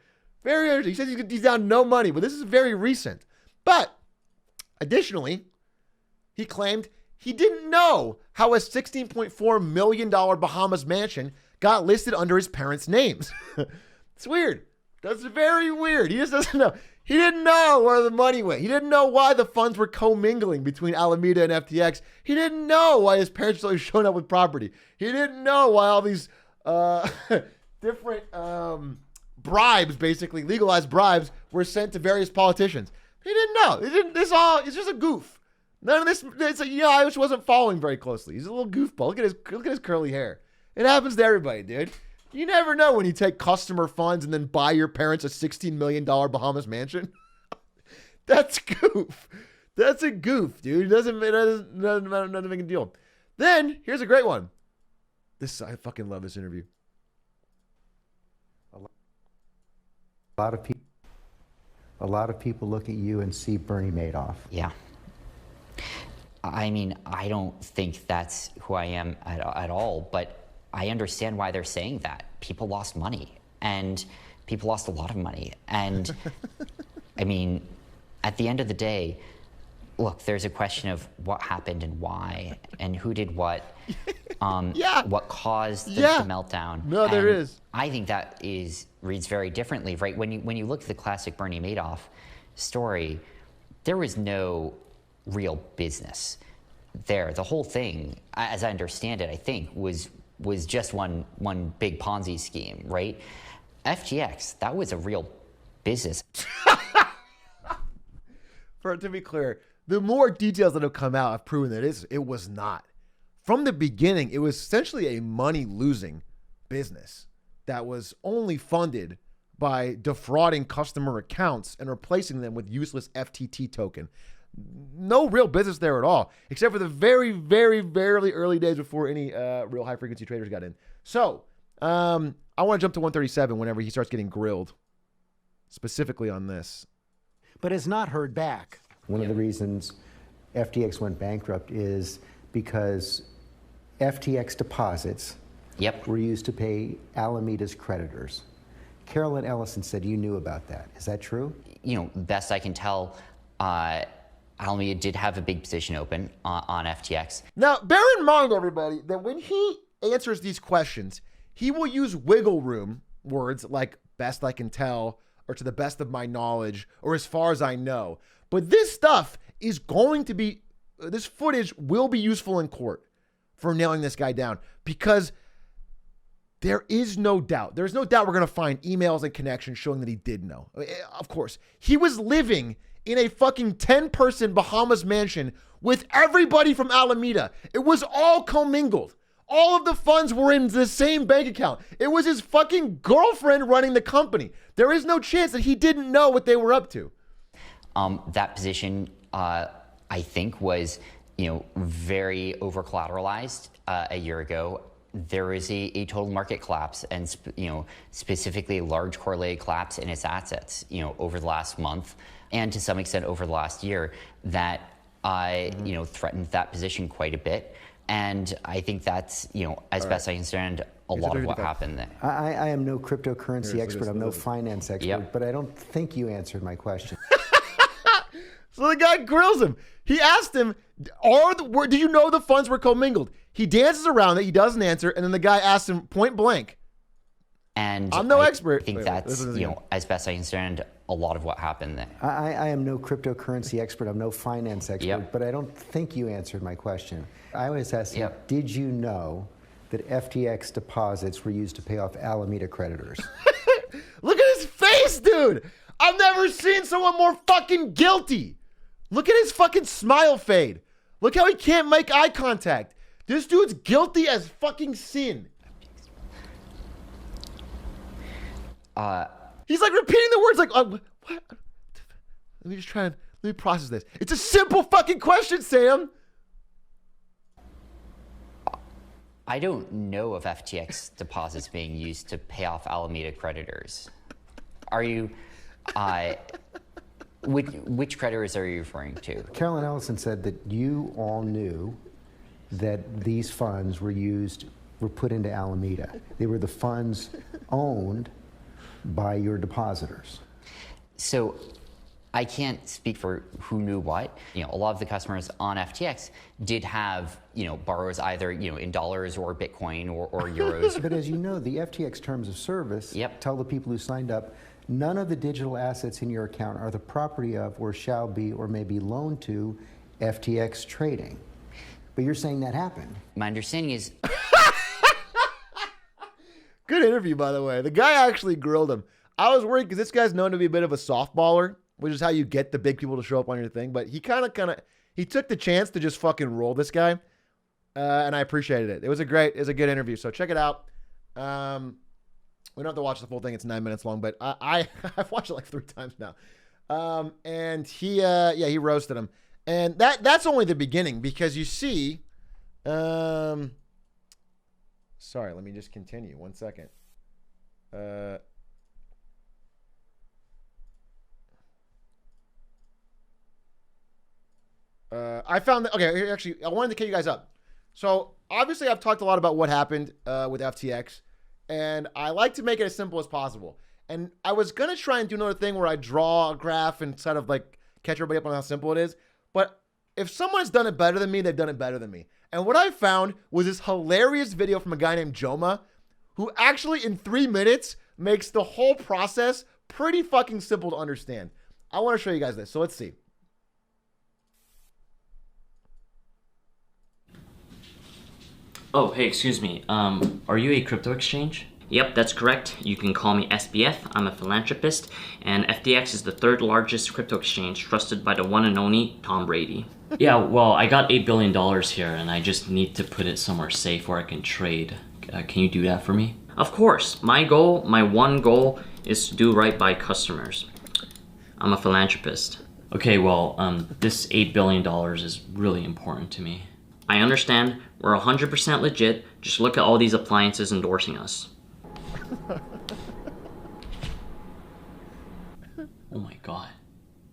Very interesting. He says he's down no money, but this is very recent. But additionally, he claimed he didn't know how a $16.4 million Bahamas mansion got listed under his parents' names. It's weird. That's very weird. He just doesn't know. He didn't know where the money went. He didn't know why the funds were commingling between Alameda and FTX. He didn't know why his parents were showing up with property. He didn't know why all these different bribes, basically legalized bribes, were sent to various politicians. He didn't know. It's just a goof. None of this. I just wasn't following very closely. He's a little goofball. Look at his curly hair. It happens to everybody, dude. You never know when you take customer funds and then buy your parents a $16 million Bahamas mansion. That's goof. That's a goof, dude. It doesn't make a deal. Then here's a great one. I fucking love this interview. A lot of people look at you and see Bernie Madoff. Yeah. I mean, I don't think that's who I am at all, but I understand why they're saying that. People lost money, and people lost a lot of money. And I mean, at the end of the day, look, there's a question of what happened and why, and who did what, what caused the meltdown. No, there is. I think that reads very differently, right? When you look at the classic Bernie Madoff story, there was no real business there. The whole thing, as I understand it, I think was just one big Ponzi scheme, right? FTX, that was a real business. To be clear, the more details that have come out have proven that it was not. From the beginning, it was essentially a money-losing business that was only funded by defrauding customer accounts and replacing them with useless FTT token. No real business there at all, except for the very, very, very early days before any real high-frequency traders got in. So I want to jump to 137 whenever he starts getting grilled, specifically on this. But has not heard back. One of the reasons FTX went bankrupt is because FTX deposits were used to pay Alameda's creditors. Carolyn Ellison said you knew about that. Is that true? Best I can tell, Alameda did have a big position open on FTX. Now, bear in mind, everybody, that when he answers these questions, he will use wiggle room words like best I can tell, or to the best of my knowledge, or as far as I know. But this stuff is going to be, this footage will be useful in court for nailing this guy down, because there is no doubt. There's no doubt we're going to find emails and connections showing that he did know. Of course, he was living in a fucking 10-person Bahamas mansion with everybody from Alameda. It was all commingled. All of the funds were in the same bank account. It was his fucking girlfriend running the company. There is no chance that he didn't know what they were up to. That position, I think, was very over-collateralized a year ago. There was a total market collapse, and specifically a large correlated collapse in its assets, over the last month, and to some extent over the last year, that threatened that position quite a bit. And I think that's, as best I understand, a lot of what happened there. I am no cryptocurrency expert. I'm no finance expert, but I don't think you answered my question. So the guy grills him. He asked him, do you know the funds were commingled? He dances around it. He doesn't answer. And then the guy asks him point blank. And I'm no expert. I think that's, as best I understand, a lot of what happened there. I am no cryptocurrency expert. I'm no finance expert, but I don't think you answered my question. I was asking, did you know that FTX deposits were used to pay off Alameda creditors? Look at his face, dude. I've never seen someone more fucking guilty. Look at his fucking smile fade. Look how he can't make eye contact. This dude's guilty as fucking sin. He's like repeating the words like, what? Let me just try and let me process this. It's a simple fucking question, Sam. I don't know of FTX deposits being used to pay off Alameda creditors. Are you, which creditors are you referring to? Carolyn Ellison said that you all knew that these funds were put into Alameda. They were the funds owned by your depositors. So I can't speak for who knew what. You know, a lot of the customers on FTX did have, borrows either, in dollars or Bitcoin or euros. But as you know, the FTX terms of service tell the people who signed up, none of the digital assets in your account are the property of or shall be or may be loaned to FTX Trading. But you're saying that happened. My understanding is... Good interview, by the way. The guy actually grilled him. I was worried because this guy's known to be a bit of a softballer, which is how you get the big people to show up on your thing. But he kind of, he took the chance to just fucking roll this guy. And I appreciated it. It was a good interview. So check it out. We don't have to watch the full thing. It's 9 minutes long, but I've watched it like 3 times now. And he roasted him. And that's only the beginning because you see, sorry, let me just continue. 1 second. I found that, okay, actually, I wanted to catch you guys up. So, obviously, I've talked a lot about what happened with FTX, and I like to make it as simple as possible. And I was going to try and do another thing where I draw a graph and sort of like catch everybody up on how simple it is. But if someone's done it better than me, they've done it better than me. And what I found was this hilarious video from a guy named Joma, who actually in 3 minutes makes the whole process pretty fucking simple to understand. I want to show you guys this. So let's see. Oh, hey, excuse me. Are you a crypto exchange? Yep, that's correct. You can call me SBF. I'm a philanthropist, and FTX is the 3rd largest crypto exchange trusted by the one and only Tom Brady. Yeah, well, I got $8 billion here, and I just need to put it somewhere safe where I can trade. Can you do that for me? Of course. My one goal, is to do right by customers. I'm a philanthropist. Okay, well, this $8 billion is really important to me. I understand. We're 100% legit. Just look at all these appliances endorsing us. Oh my god,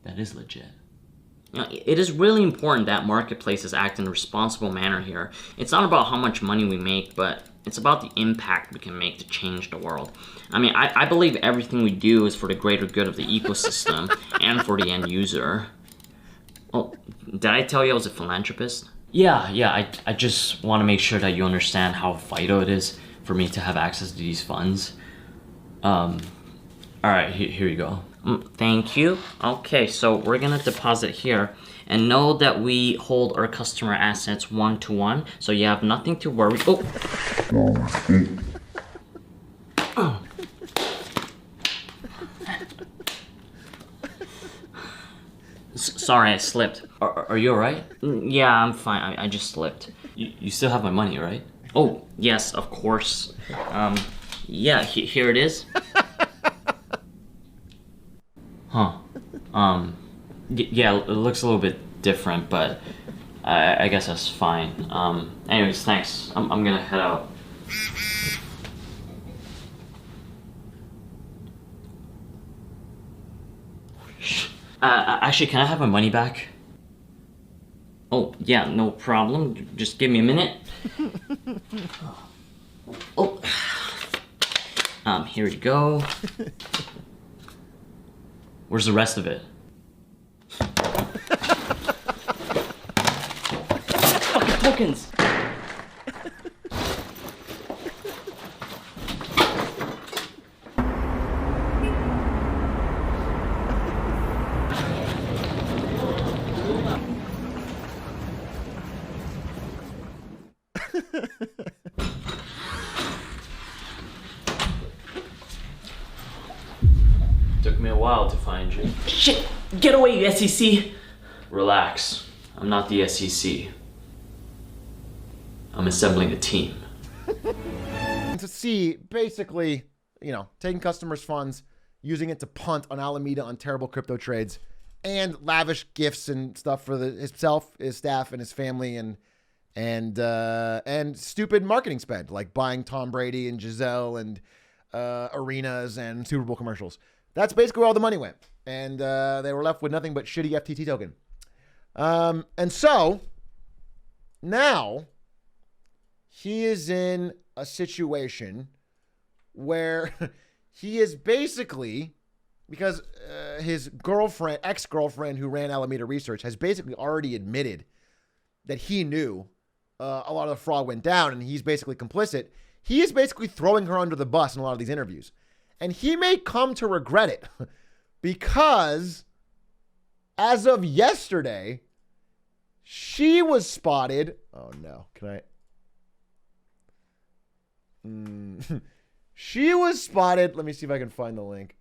that is legit. You know, it is really important that marketplaces act in a responsible manner here. It's not about how much money we make, but it's about the impact we can make to change the world. I mean, I believe everything we do is for the greater good of the ecosystem and for the end user. Oh, did I tell you I was a philanthropist? Yeah, I just want to make sure that you understand how vital it is for me to have access to these funds. Alright, here you go. Thank you. Okay, so we're gonna deposit here. And know that we hold our customer assets 1-to-1, so you have nothing to worry. Oh! Sorry, I slipped. Are you alright? Yeah, I'm fine. I just slipped. You still have my money, right? Oh, yes, of course. Yeah, here it is. Huh. Yeah, it looks a little bit different, but I guess that's fine. Anyways, thanks. I'm gonna head out. Actually, can I have my money back? Oh, yeah, no problem. Just give me a minute. Oh. Here you go. Where's the rest of it? Fucking tokens! Took me a while to find you. Shit! Get away, you SEC! Relax. I'm not the SEC. I'm assembling a team. To see, basically, taking customers' funds, using it to punt on Alameda on terrible crypto trades. and lavish gifts and stuff for himself, his staff, and his family, and stupid marketing spend like buying Tom Brady and Giselle and arenas and Super Bowl commercials. That's basically where all the money went, and they were left with nothing but shitty FTT token. And so now he is in a situation where he is basically, because his girlfriend, ex-girlfriend who ran Alameda Research has basically already admitted that he knew a lot of the fraud went down and he's basically complicit. He is basically throwing her under the bus in a lot of these interviews. And he may come to regret it because as of yesterday, she was spotted. Oh no, can I? She was spotted. Let me see if I can find the link.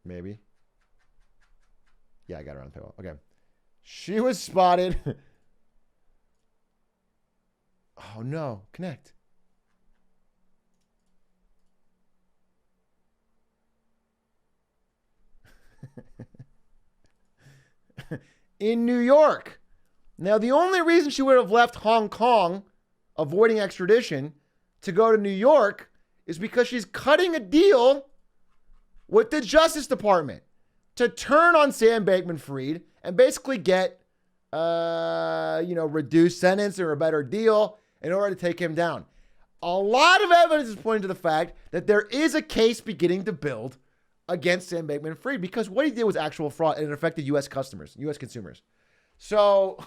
Maybe. Yeah, I got her on the payroll. Okay. She was spotted. Oh no, connect. In New York. Now, the only reason she would have left Hong Kong, avoiding extradition, to go to New York is because she's cutting a deal with the Justice Department to turn on Sam Bankman-Fried and basically get, reduced sentence or a better deal in order to take him down. A lot of evidence is pointing to the fact that there is a case beginning to build against Sam Bankman-Fried because what he did was actual fraud and it affected U.S. customers, U.S. consumers. So,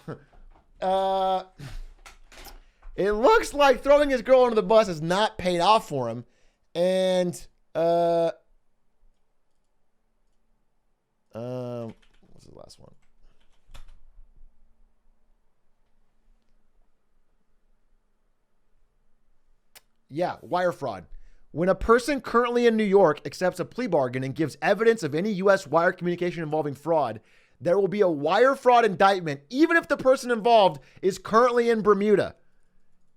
it looks like throwing his girl under the bus has not paid off for him. And, what's the last one? Yeah, wire fraud. When a person currently in New York accepts a plea bargain and gives evidence of any U.S. wire communication involving fraud, there will be a wire fraud indictment, even if the person involved is currently in Bermuda.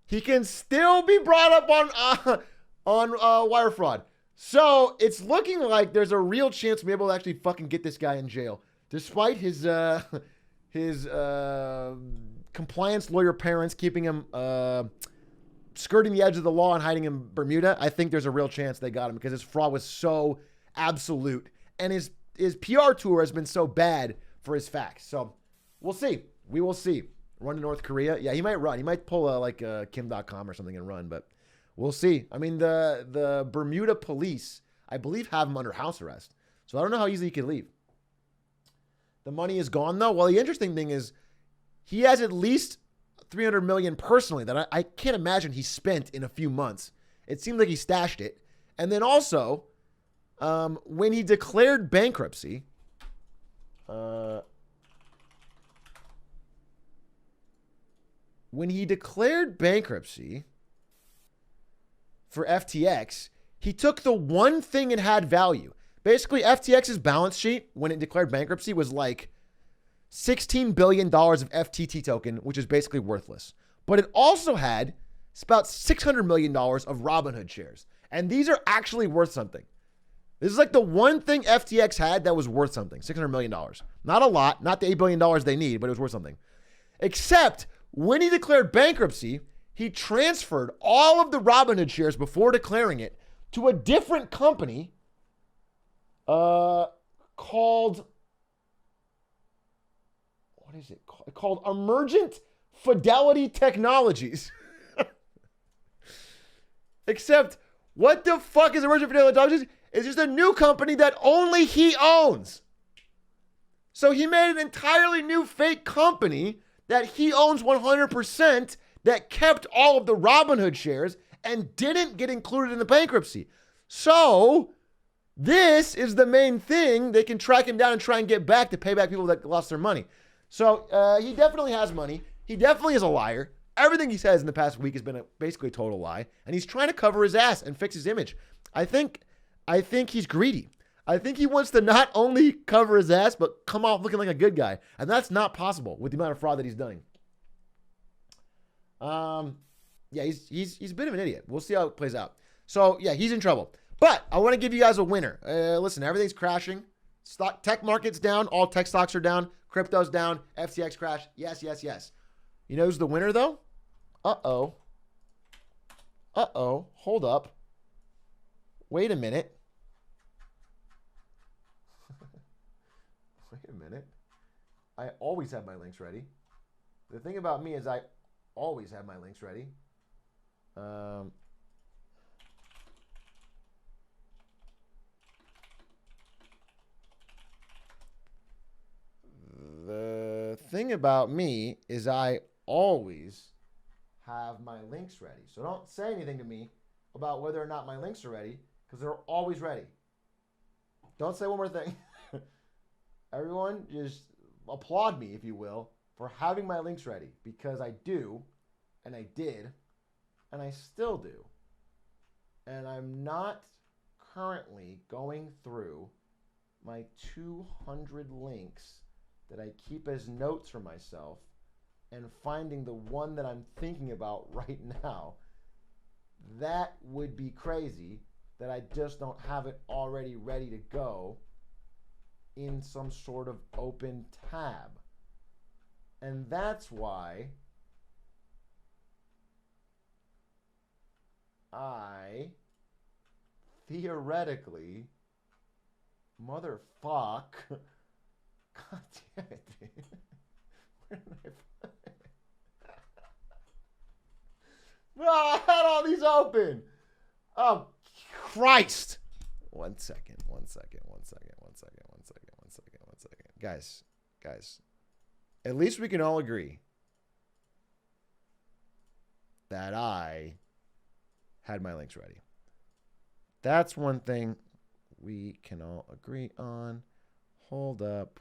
He can still be brought up on wire fraud. So it's looking like there's a real chance to be able to actually fucking get this guy in jail, despite his compliance lawyer parents keeping him skirting the edge of the law and hiding in Bermuda. I think there's a real chance they got him because his fraud was so absolute and his PR tour has been so bad for his facts. So we'll see. We will see. Run to North Korea. Yeah, he might run. He might pull a Kim.com or something and run, but we'll see. I mean, the Bermuda police, I believe, have him under house arrest. So I don't know how easily he can leave. The money is gone, though. Well, the interesting thing is he has at least $300 million personally that I can't imagine he spent in a few months. It seemed like he stashed it. And then also, when he declared bankruptcy, for FTX, he took the one thing it had value. Basically, FTX's balance sheet when it declared bankruptcy was like $16 billion of FTT token, which is basically worthless. But it also had about $600 million of Robinhood shares. And these are actually worth something. This is like the one thing FTX had that was worth something, $600 million. Not a lot, not the $8 billion they need, but it was worth something. Except when he declared bankruptcy, he transferred all of the Robinhood shares before declaring it to a different company called... What is it called? Called Emergent Fidelity Technologies. Except, what the fuck is Emergent Fidelity Technologies? It's just a new company that only he owns. So he made an entirely new fake company that he owns 100% that kept all of the Robinhood shares and didn't get included in the bankruptcy. So this is the main thing. They can track him down and try and get back to pay back people that lost their money. So he definitely has money. He definitely is a liar. Everything he says in the past week has been basically a total lie. And he's trying to cover his ass and fix his image. I think he's greedy. I think he wants to not only cover his ass, but come off looking like a good guy. And that's not possible with the amount of fraud that he's done. Yeah, he's a bit of an idiot. We'll see how it plays out. So, yeah, he's in trouble. But I want to give you guys a winner. Listen, everything's crashing. Tech market's down. All tech stocks are down. Crypto's down. FTX crash. Yes, yes, yes. You know who's the winner, though? Uh-oh. Uh-oh. Hold up. Wait a minute. Wait a minute. I always have my links ready. The thing about me is I always have my links ready. The thing about me is I always have my links ready. So don't say anything to me about whether or not my links are ready, because they're always ready. Don't say one more thing. Everyone, just applaud me, if you will, for having my links ready, because I do, and I did, and I still do. And I'm not currently going through my 200 links that I keep as notes for myself and finding the one that I'm thinking about right now. That would be crazy that I just don't have it already ready to go in some sort of open tab. And that's why I theoretically, motherfuck, God damn it, dude. Where did I put it? Bro, I had all these open. Oh, Christ. One second. Guys. At least we can all agree that I had my links ready. That's one thing we can all agree on. Hold up.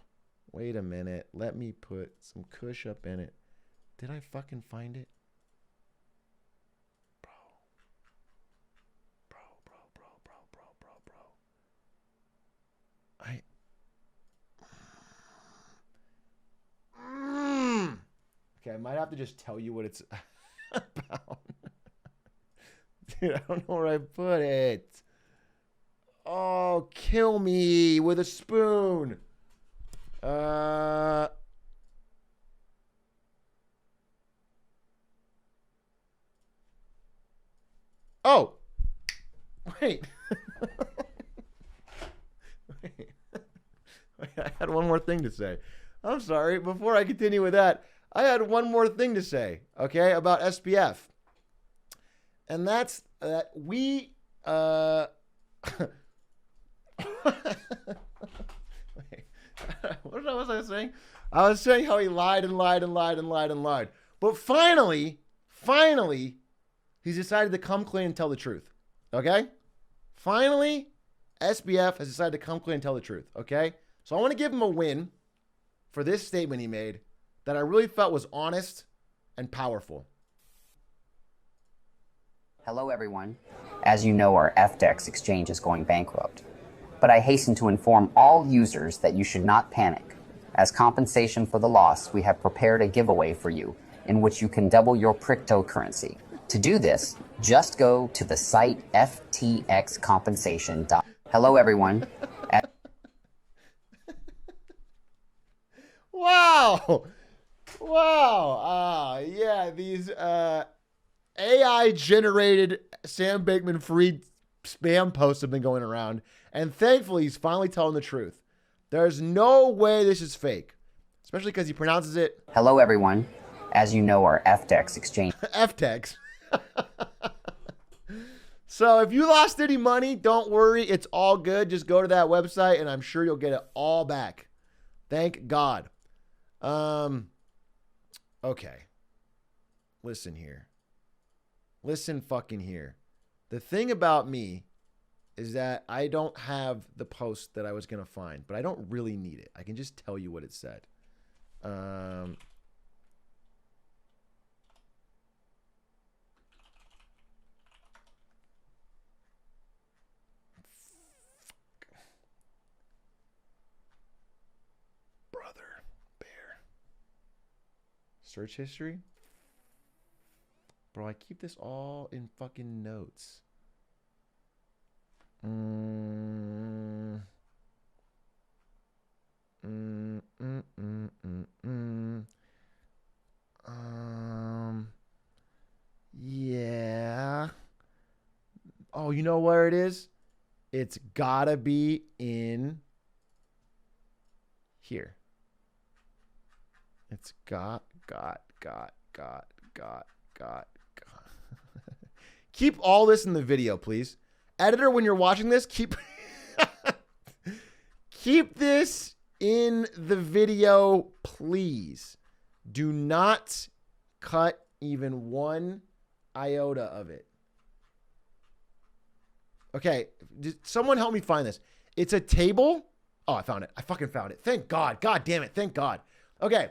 Wait a minute. Let me put some kush up in it. Did I fucking find it? Bro. Okay, I might have to just tell you what it's about. Dude, I don't know where I put it. Oh, kill me with a spoon. Oh. Wait. I had one more thing to say. I'm sorry. Before I continue with that, I had one more thing to say, okay, about SPF. And that's that we Wait, what was I saying? I was saying how he lied. But finally, he's decided to come clean and tell the truth. Okay? Finally, SBF has decided to come clean and tell the truth. Okay? So I want to give him a win for this statement he made that I really felt was honest and powerful. Hello, everyone. As you know, our FTX exchange is going bankrupt. But I hasten to inform all users that you should not panic. As compensation for the loss, we have prepared a giveaway for you in which you can double your cryptocurrency. To do this, just go to the site ftxcompensation.com. Hello, everyone. Wow. Yeah, these AI-generated Sam Bankman-Fried spam posts have been going around, and thankfully he's finally telling the truth. There's no way this is fake, especially because he pronounces it. Hello, everyone. As you know, our FTX exchange. FTX. So if you lost any money, don't worry. It's all good. Just go to that website, and I'm sure you'll get it all back. Thank God. Okay. Listen here. Listen fucking here. The thing about me is that I don't have the post that I was going to find, but I don't really need it. I can just tell you what it said. Search history? Bro, I keep this all in fucking notes. Yeah. Oh, you know where it is? It's gotta be in here. It's got. Keep all this in the video, please. Editor, when you're watching this, keep this in the video, please. Do not cut even one iota of it. Okay, someone help me find this. It's a table. Oh, I found it. I fucking found it. Thank God. God damn it. Thank God. Okay.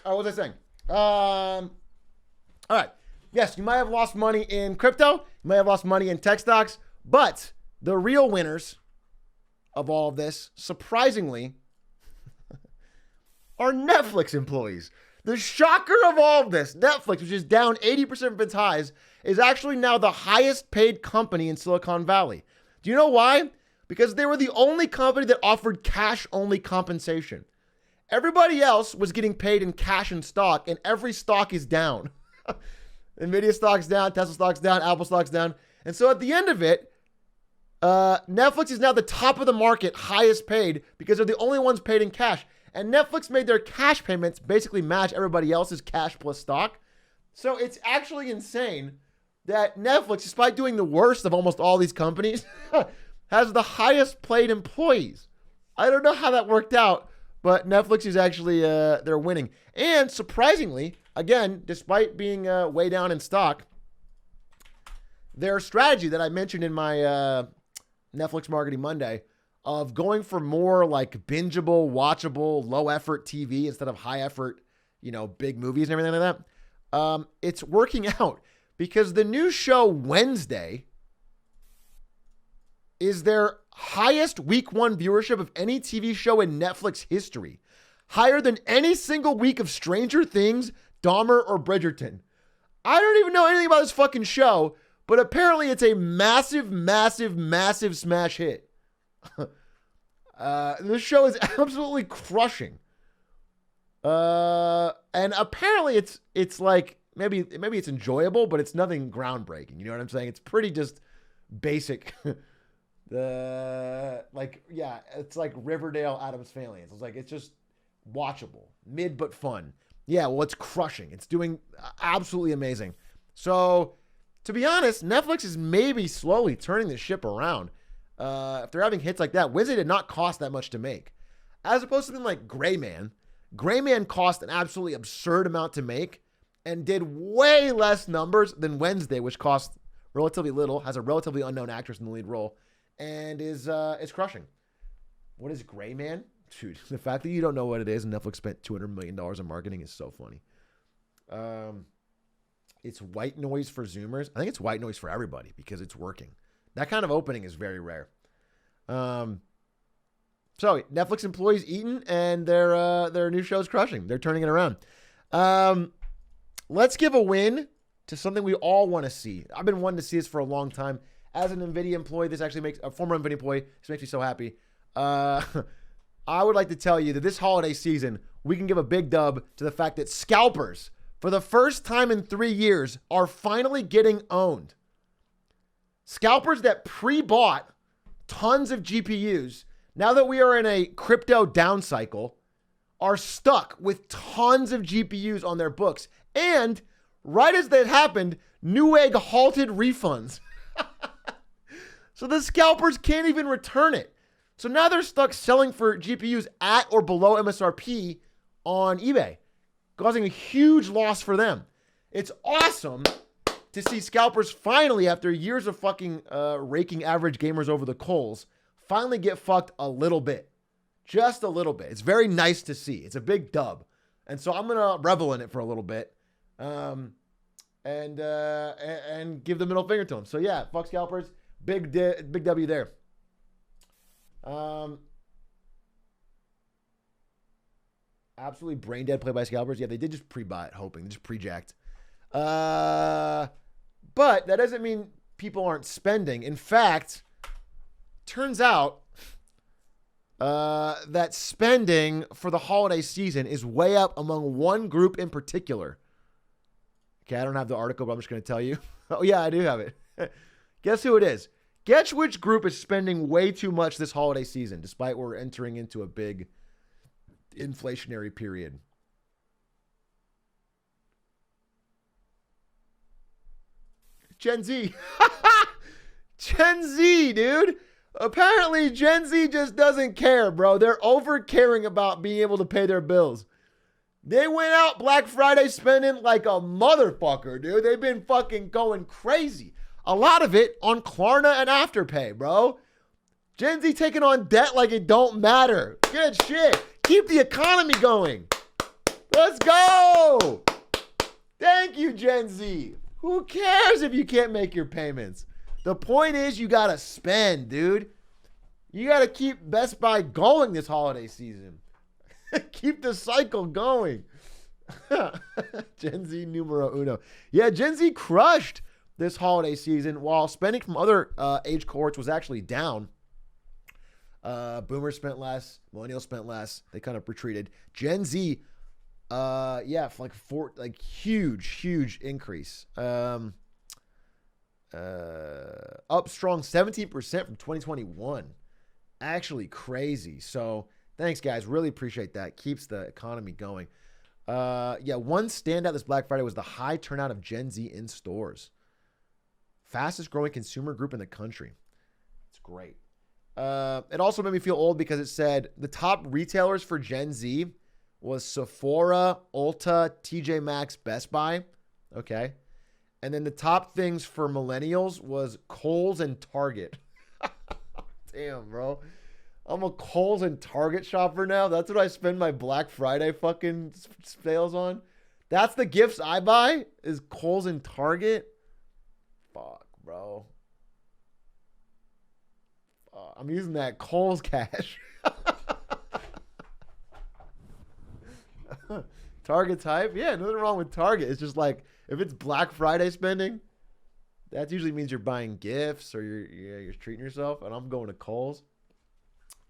What was I saying? All right. Yes, you might have lost money in crypto. You might have lost money in tech stocks. But the real winners of all of this, surprisingly, are Netflix employees. The shocker of all of this, Netflix, which is down 80% of its highs, is actually now the highest paid company in Silicon Valley. Do you know why? Because they were the only company that offered cash-only compensation. Everybody else was getting paid in cash and stock, and every stock is down. Nvidia stock's down, Tesla stock's down, Apple stock's down. And so at the end of it, Netflix is now the top of the market, highest paid, because they're the only ones paid in cash. And Netflix made their cash payments basically match everybody else's cash plus stock. So it's actually insane that Netflix, despite doing the worst of almost all these companies, has the highest paid employees. I don't know how that worked out, but Netflix is actually, they're winning. And surprisingly, again, despite being way down in stock, their strategy that I mentioned in my Netflix Marketing Monday of going for more like bingeable, watchable, low effort TV instead of high effort, big movies and everything like that. It's working out because the new show Wednesday is their highest week one viewership of any TV show in Netflix history. Higher than any single week of Stranger Things, Dahmer, or Bridgerton. I don't even know anything about this fucking show, but apparently it's a massive, massive, massive smash hit. This show is absolutely crushing. And apparently it's like, maybe it's enjoyable, but it's nothing groundbreaking. You know what I'm saying? It's pretty just basic. It's like Riverdale Addams Family. It's just watchable, mid but fun. Yeah, well, it's crushing. It's doing absolutely amazing. So, to be honest, Netflix is maybe slowly turning the ship around. If they're having hits like that, Wednesday did not cost that much to make. As opposed to something like Gray Man. Gray Man cost an absolutely absurd amount to make and did way less numbers than Wednesday, which cost relatively little, has a relatively unknown actress in the lead role, and is crushing. What is Gray Man? Dude, the fact that you don't know what it is and Netflix spent $200 million in marketing is so funny. It's white noise for Zoomers. I think it's white noise for everybody because it's working. That kind of opening is very rare. So Netflix employees eating and their new show's crushing. They're turning it around. Let's give a win to something we all want to see. I've been wanting to see this for a long time. As an NVIDIA employee, this actually makes a former NVIDIA employee. This makes me so happy. I would like to tell you that this holiday season, we can give a big dub to the fact that scalpers, for the first time in 3 years, are finally getting owned. Scalpers that pre-bought tons of GPUs, now that we are in a crypto down cycle, are stuck with tons of GPUs on their books. And right as that happened, Newegg halted refunds. So the scalpers can't even return it. So now they're stuck selling for GPUs at or below MSRP on eBay, causing a huge loss for them. It's awesome to see scalpers finally, after years of fucking raking average gamers over the coals, finally get fucked a little bit. Just a little bit. It's very nice to see. It's a big dub. And so I'm going to revel in it for a little bit and give the middle finger to them. So yeah, fuck scalpers. Big W there. Absolutely brain dead play by scalpers. Yeah, they did just pre-buy it, hoping. They just pre-jacked. But that doesn't mean people aren't spending. In fact, turns out that spending for the holiday season is way up among one group in particular. Okay, I don't have the article, but I'm just going to tell you. Oh, yeah, I do have it. Guess who it is? Guess which group is spending way too much this holiday season, despite we're entering into a big inflationary period. Gen Z. Gen Z, dude. Apparently, Gen Z just doesn't care, bro. They're over caring about being able to pay their bills. They went out Black Friday spending like a motherfucker, dude. They've been fucking going crazy. A lot of it on Klarna and Afterpay, bro. Gen Z taking on debt like it don't matter. Good shit. Keep the economy going. Let's go. Thank you, Gen Z. Who cares if you can't make your payments? The point is you got to spend, dude. You got to keep Best Buy going this holiday season. Keep the cycle going. Gen Z numero uno. Yeah, Gen Z crushed this holiday season while spending from other age cohorts was actually down. Boomers spent less. Millennials spent less. They kind of retreated. Gen Z, huge increase. Up strong 17% from 2021. Actually crazy. So thanks, guys. Really appreciate that. Keeps the economy going. One standout this Black Friday was the high turnout of Gen Z in stores. Fastest growing consumer group in the country. It's great. It also made me feel old because it said the top retailers for Gen Z was Sephora, Ulta, TJ Maxx, Best Buy. Okay. And then the top things for millennials was Kohl's and Target. Damn, bro. I'm a Kohl's and Target shopper now. That's what I spend my Black Friday fucking sales on. That's the gifts I buy is Kohl's and Target. Fuck, bro. I'm using that Kohl's cash. Target type? Yeah, nothing wrong with Target. It's just like, if it's Black Friday spending, that usually means you're buying gifts or you're treating yourself, and I'm going to Kohl's.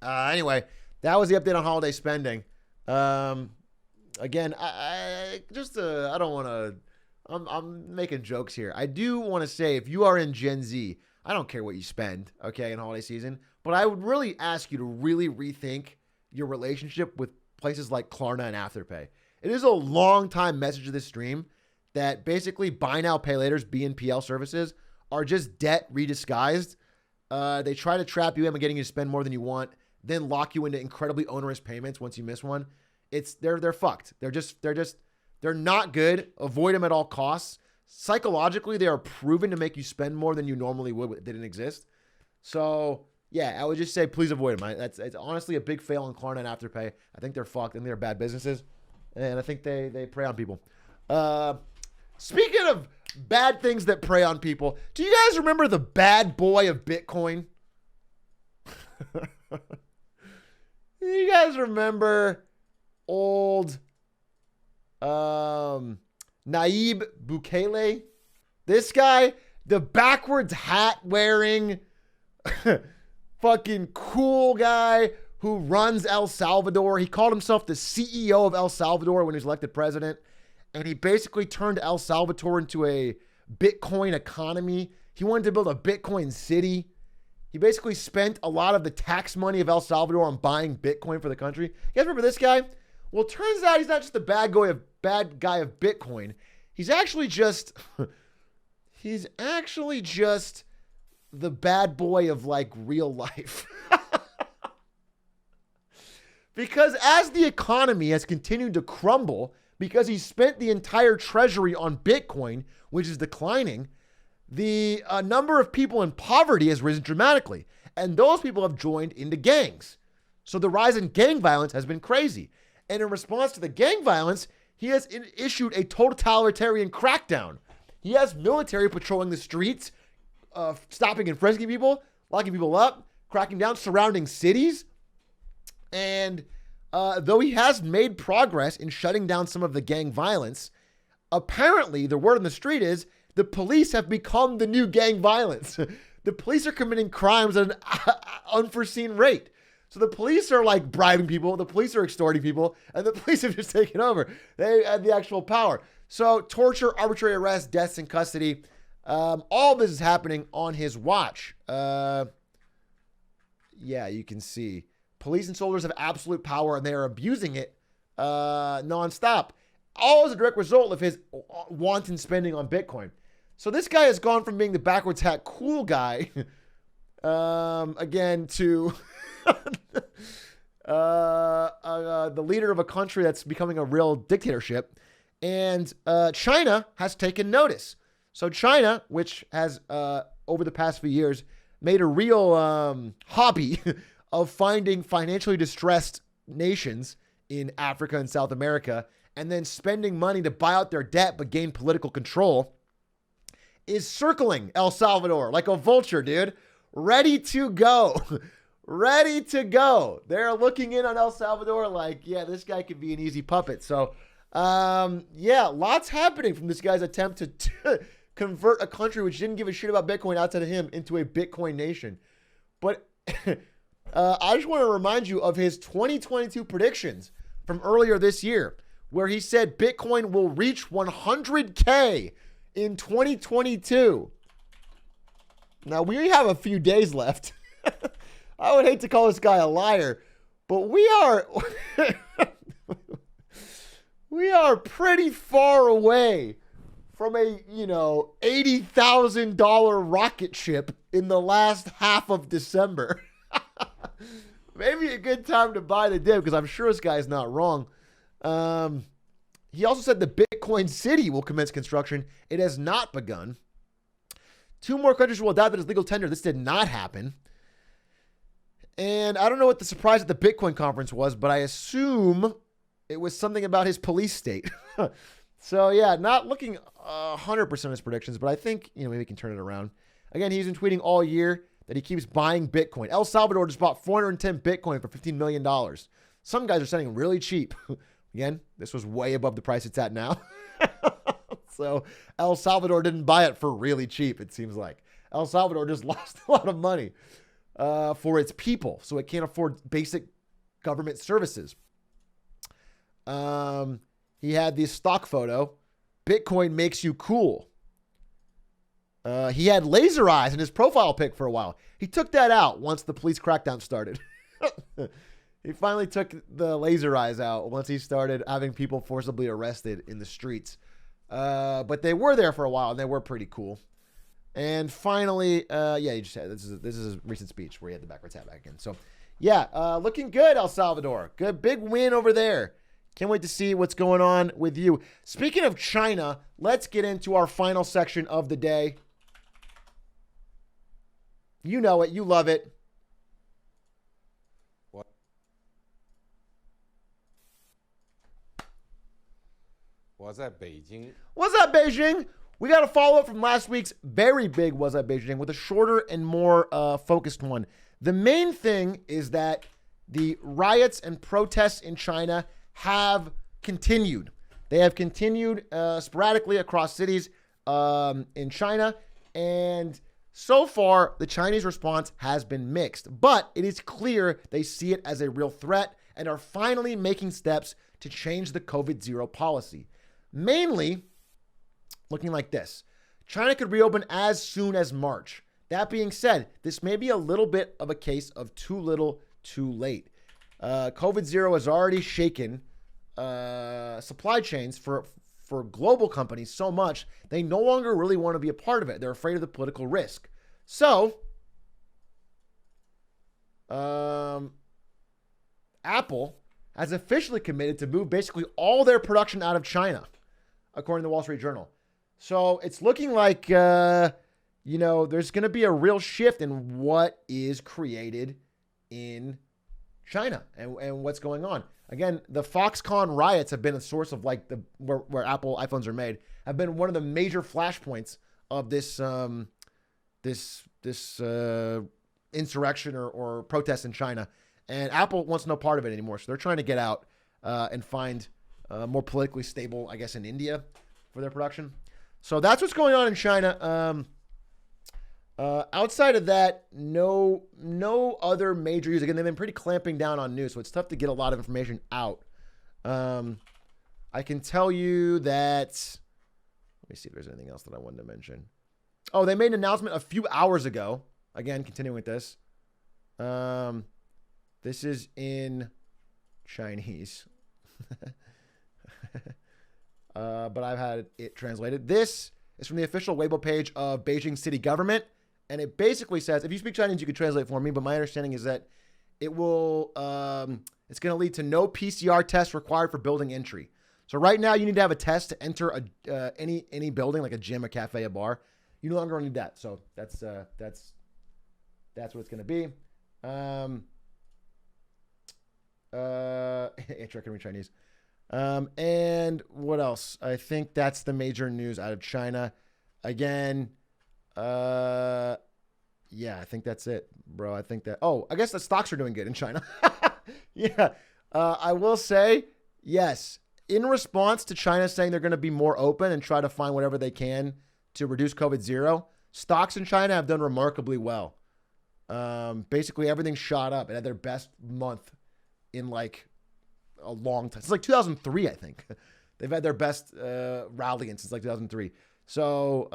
Anyway, that was the update on holiday spending. Again, I don't want to, I'm making jokes here. I do want to say, if you are in Gen Z, I don't care what you spend, okay, in holiday season, but I would really ask you to really rethink your relationship with places like Klarna and Afterpay. It is a long time message of this stream that basically buy now, pay later's BNPL services are just debt redisguised. They try to trap you in by getting you to spend more than you want, then lock you into incredibly onerous payments once you miss one. They're fucked. They're not good. Avoid them at all costs. Psychologically, they are proven to make you spend more than you normally would if they didn't exist. So, yeah, I would just say please avoid them. It's honestly a big fail on Klarna and Afterpay. I think they're fucked and they're bad businesses. And I think they prey on people. Speaking of bad things that prey on people, do you guys remember the bad boy of Bitcoin? You guys remember old Nayib Bukele? This guy, the backwards hat wearing fucking cool guy who runs El Salvador. He called himself the CEO of El Salvador when he was elected president. And he basically turned El Salvador into a Bitcoin economy. He wanted to build a Bitcoin city. He basically spent a lot of the tax money of El Salvador on buying Bitcoin for the country. You guys remember this guy? Well, it turns out he's not just the bad guy of Bitcoin. He's actually just the bad boy of like real life. Because as the economy has continued to crumble, because he spent the entire treasury on Bitcoin, which is declining, the number of people in poverty has risen dramatically. And those people have joined into gangs. So the rise in gang violence has been crazy. And in response to the gang violence, he has issued a totalitarian crackdown. He has military patrolling the streets, stopping and frisking people, locking people up, cracking down, surrounding cities. And though he has made progress in shutting down some of the gang violence, apparently the word on the street is the police have become the new gang violence. The police are committing crimes at an unforeseen rate. So the police are like bribing people, the police are extorting people, and the police have just taken over. They have the actual power. So torture, arbitrary arrest, deaths in custody, all this is happening on his watch. Yeah, you can see. Police and soldiers have absolute power and they are abusing it nonstop. All as a direct result of his wanton spending on Bitcoin. So this guy has gone from being the backwards hat cool guy, again, to the leader of a country that's becoming a real dictatorship. And China has taken notice. So China, which has, over the past few years, made a real hobby of finding financially distressed nations in Africa and South America, and then spending money to buy out their debt but gain political control, is circling El Salvador like a vulture, dude. Ready to go. Ready to go. They're looking in on El Salvador like, yeah, this guy could be an easy puppet. So, yeah, lots happening from this guy's attempt to convert a country which didn't give a shit about Bitcoin outside of him into a Bitcoin nation. But I just want to remind you of his 2022 predictions from earlier this year, where he said Bitcoin will reach 100K in 2022. Now, we have a few days left. I would hate to call this guy a liar, but we are pretty far away from a, $80,000 rocket ship in the last half of December. Maybe a good time to buy the dip, because I'm sure this guy's not wrong. He also said the Bitcoin City will commence construction. It has not begun. 2 more countries will adopt it as legal tender. This did not happen. And I don't know what the surprise at the Bitcoin conference was, but I assume it was something about his police state. So, yeah, not looking 100% of his predictions, but I think, maybe he can turn it around. Again, he's been tweeting all year that he keeps buying Bitcoin. El Salvador just bought 410 Bitcoin for $15 million. Some guys are selling really cheap. Again, this was way above the price it's at now. So El Salvador didn't buy it for really cheap, it seems like. El Salvador just lost a lot of money for its people, so it can't afford basic government services. He had this stock photo. Bitcoin makes you cool. He had laser eyes in his profile pic for a while. He took that out once the police crackdown started. He finally took the laser eyes out once he started having people forcibly arrested in the streets. But they were there for a while, and they were pretty cool. And finally, he just had, this is a recent speech where he had the backwards hat back again. So, yeah, looking good, El Salvador. Good, big win over there. Can't wait to see what's going on with you. Speaking of China, let's get into our final section of the day. You know it. You love it. Was that Beijing? What's up, Beijing? We got a follow-up from last week's very big Was Up Beijing with a shorter and more focused one. The main thing is that the riots and protests in China have continued. They have continued sporadically across cities in China. And so far, the Chinese response has been mixed. But it is clear they see it as a real threat and are finally making steps to change the COVID-0 policy. Mainly looking like this. China could reopen as soon as March. That being said, this may be a little bit of a case of too little, too late. COVID-0 has already shaken supply chains for global companies so much, they no longer really want to be a part of it. They're afraid of the political risk. So, Apple has officially committed to move basically all their production out of China, according to the Wall Street Journal. So it's looking like, there's going to be a real shift in what is created in China and what's going on. Again, the Foxconn riots have been a source of where Apple iPhones are made, have been one of the major flashpoints of this insurrection or protest in China. And Apple wants no part of it anymore. So they're trying to get out and find more politically stable, I guess, in India for their production. So that's what's going on in China. Outside of that, no other major news. Again, they've been pretty clamping down on news, so it's tough to get a lot of information out. I can tell you that. Let me see if there's anything else that I wanted to mention. Oh, they made an announcement a few hours ago. Again, continuing with this. This is in Chinese. But I've had it translated. This is from the official Weibo page of Beijing city government. And it basically says, if you speak Chinese, you can translate for me. But my understanding is that it will, it's going to lead to no PCR test required for building entry. So right now you need to have a test to enter any building, like a gym, a cafe, a bar. You no longer need that. So that's what it's going to be. Atrioc can read Chinese. And what else? I think that's the major news out of China. Again, yeah, I think that's it, bro. I think that, I guess the stocks are doing good in China. Yeah. I will say, yes, in response to China saying they're going to be more open and try to find whatever they can to reduce COVID-0, stocks in China have done remarkably well. Basically everything shot up. It had their best month in like a long time. It's like 2003, I think. They've had their best rally since like 2003. So,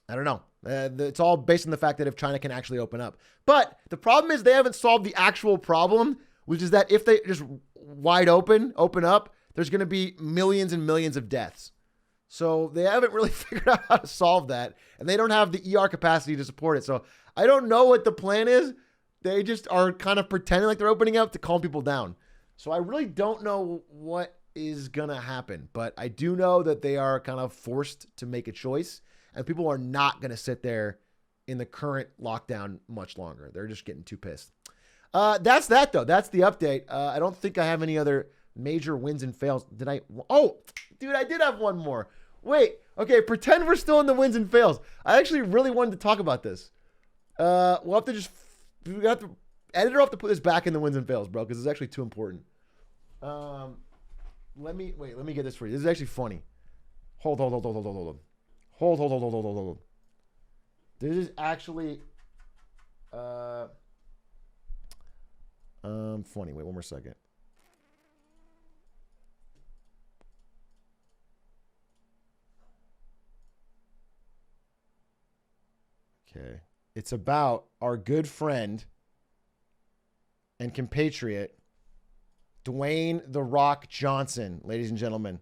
I don't know. It's all based on the fact that if China can actually open up. But the problem is they haven't solved the actual problem, which is that if they just wide open up, there's going to be millions and millions of deaths. So they haven't really figured out how to solve that. And they don't have the ER capacity to support it. So I don't know what the plan is. They just are kind of pretending like they're opening up to calm people down. So I really don't know what is going to happen. But I do know that they are kind of forced to make a choice. And people are not going to sit there in the current lockdown much longer. They're just getting too pissed. That's that, though. That's the update. I don't think I have any other major wins and fails. Did I? Oh, dude, I did have one more. Wait. Okay, pretend we're still in the wins and fails. I actually really wanted to talk about this. We'll have to just... We have to... Editor will have to put this back in the wins and fails, bro, because it's actually too important. Let me get this for you. This is actually funny. Hold on. Hold. This is actually funny. Wait, one more second. Okay. It's about our good friend and compatriot, Dwayne "The Rock" Johnson, ladies and gentlemen.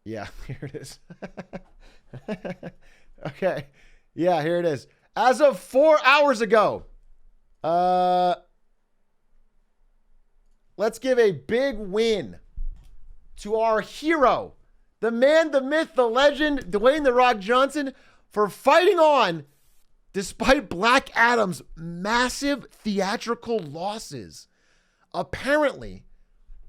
Yeah, here it is. Okay. Yeah, here it is. As of 4 hours ago, let's give a big win to our hero, the man, the myth, the legend, Dwayne "The Rock" Johnson, for fighting on despite Black Adam's massive theatrical losses. Apparently,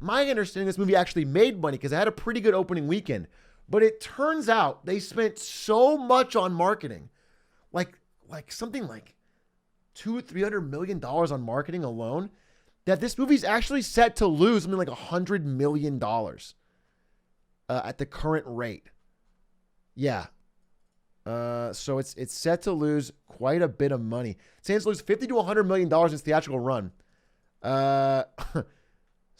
my understanding, this movie actually made money because it had a pretty good opening weekend. But it turns out they spent so much on marketing, like something like $200-300 million on marketing alone, that this movie's actually set to lose something like $100 million at the current rate. Yeah. So it's set to lose quite a bit of money. It stands to lose $50 to $100 million in its theatrical run.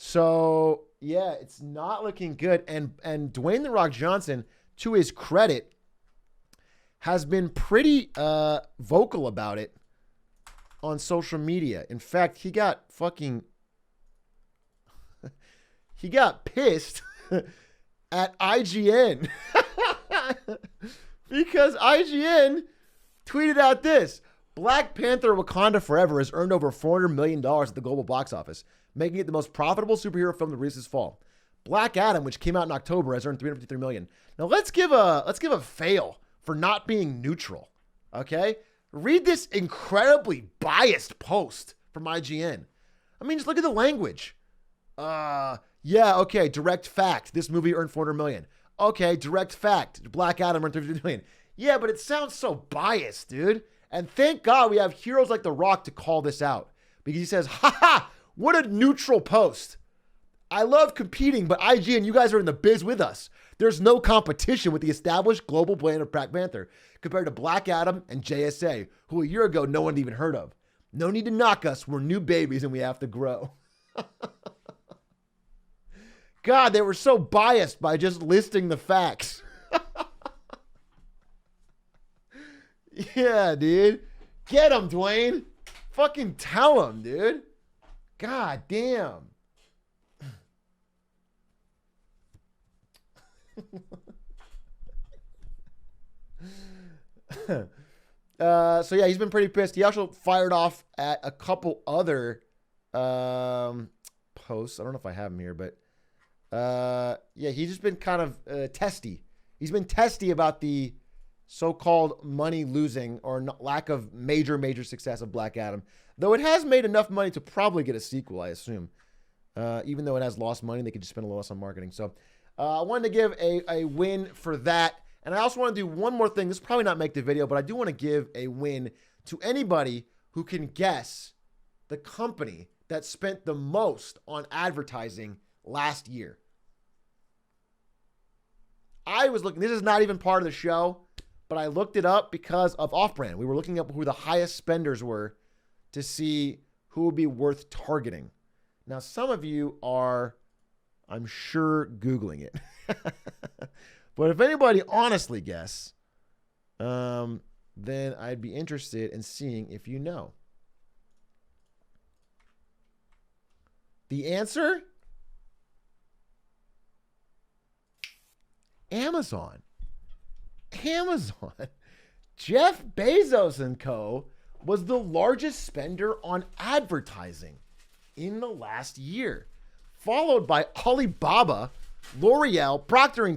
So yeah, it's not looking good. And Dwayne "The Rock" Johnson, to his credit, has been pretty vocal about it on social media. In fact, he got pissed at IGN because IGN tweeted out this: Black Panther: Wakanda Forever has earned over $400 million at the global box office, making it the most profitable superhero film to release this fall. Black Adam, which came out in October, has earned $353 million. Now let's give a fail for not being neutral. Okay? Read this incredibly biased post from IGN. I mean, just look at the language. Yeah, okay, direct fact. This movie earned $400 million. Okay, direct fact. Black Adam earned $350 million. Yeah, but it sounds so biased, dude. And thank God we have heroes like The Rock to call this out. Because he says, ha, what a neutral post. I love competing, but IGN, you guys are in the biz with us. There's no competition with the established global brand of Black Panther compared to Black Adam and JSA, who a year ago no one had even heard of. No need to knock us. We're new babies and we have to grow. God, they were so biased by just listing the facts. Yeah, dude. Get him, Dwayne. Fucking tell him, dude. God damn. So yeah, he's been pretty pissed. He also fired off at a couple other posts. I don't know if I have him here, but yeah, he's just been kind of testy. He's been testy about the so-called money losing or lack of major success of Black Adam, though it has made enough money to probably get a sequel, I assume. Even though it has lost money, they could just spend a little less on marketing. So I wanted to give a win for that. And I also want to do one more thing. This will probably not make the video, but I do want to give a win to anybody who can guess the company that spent the most on advertising last year. I was looking, this is not even part of the show, but I looked it up because of Off-Brand. We were looking up who the highest spenders were to see who would be worth targeting. Now, some of you are, I'm sure, Googling it. But if anybody honestly guess, then I'd be interested in seeing if you know. The answer? Amazon. Amazon. Jeff Bezos and co. was the largest spender on advertising in the last year, followed by Alibaba, L'Oreal, Procter &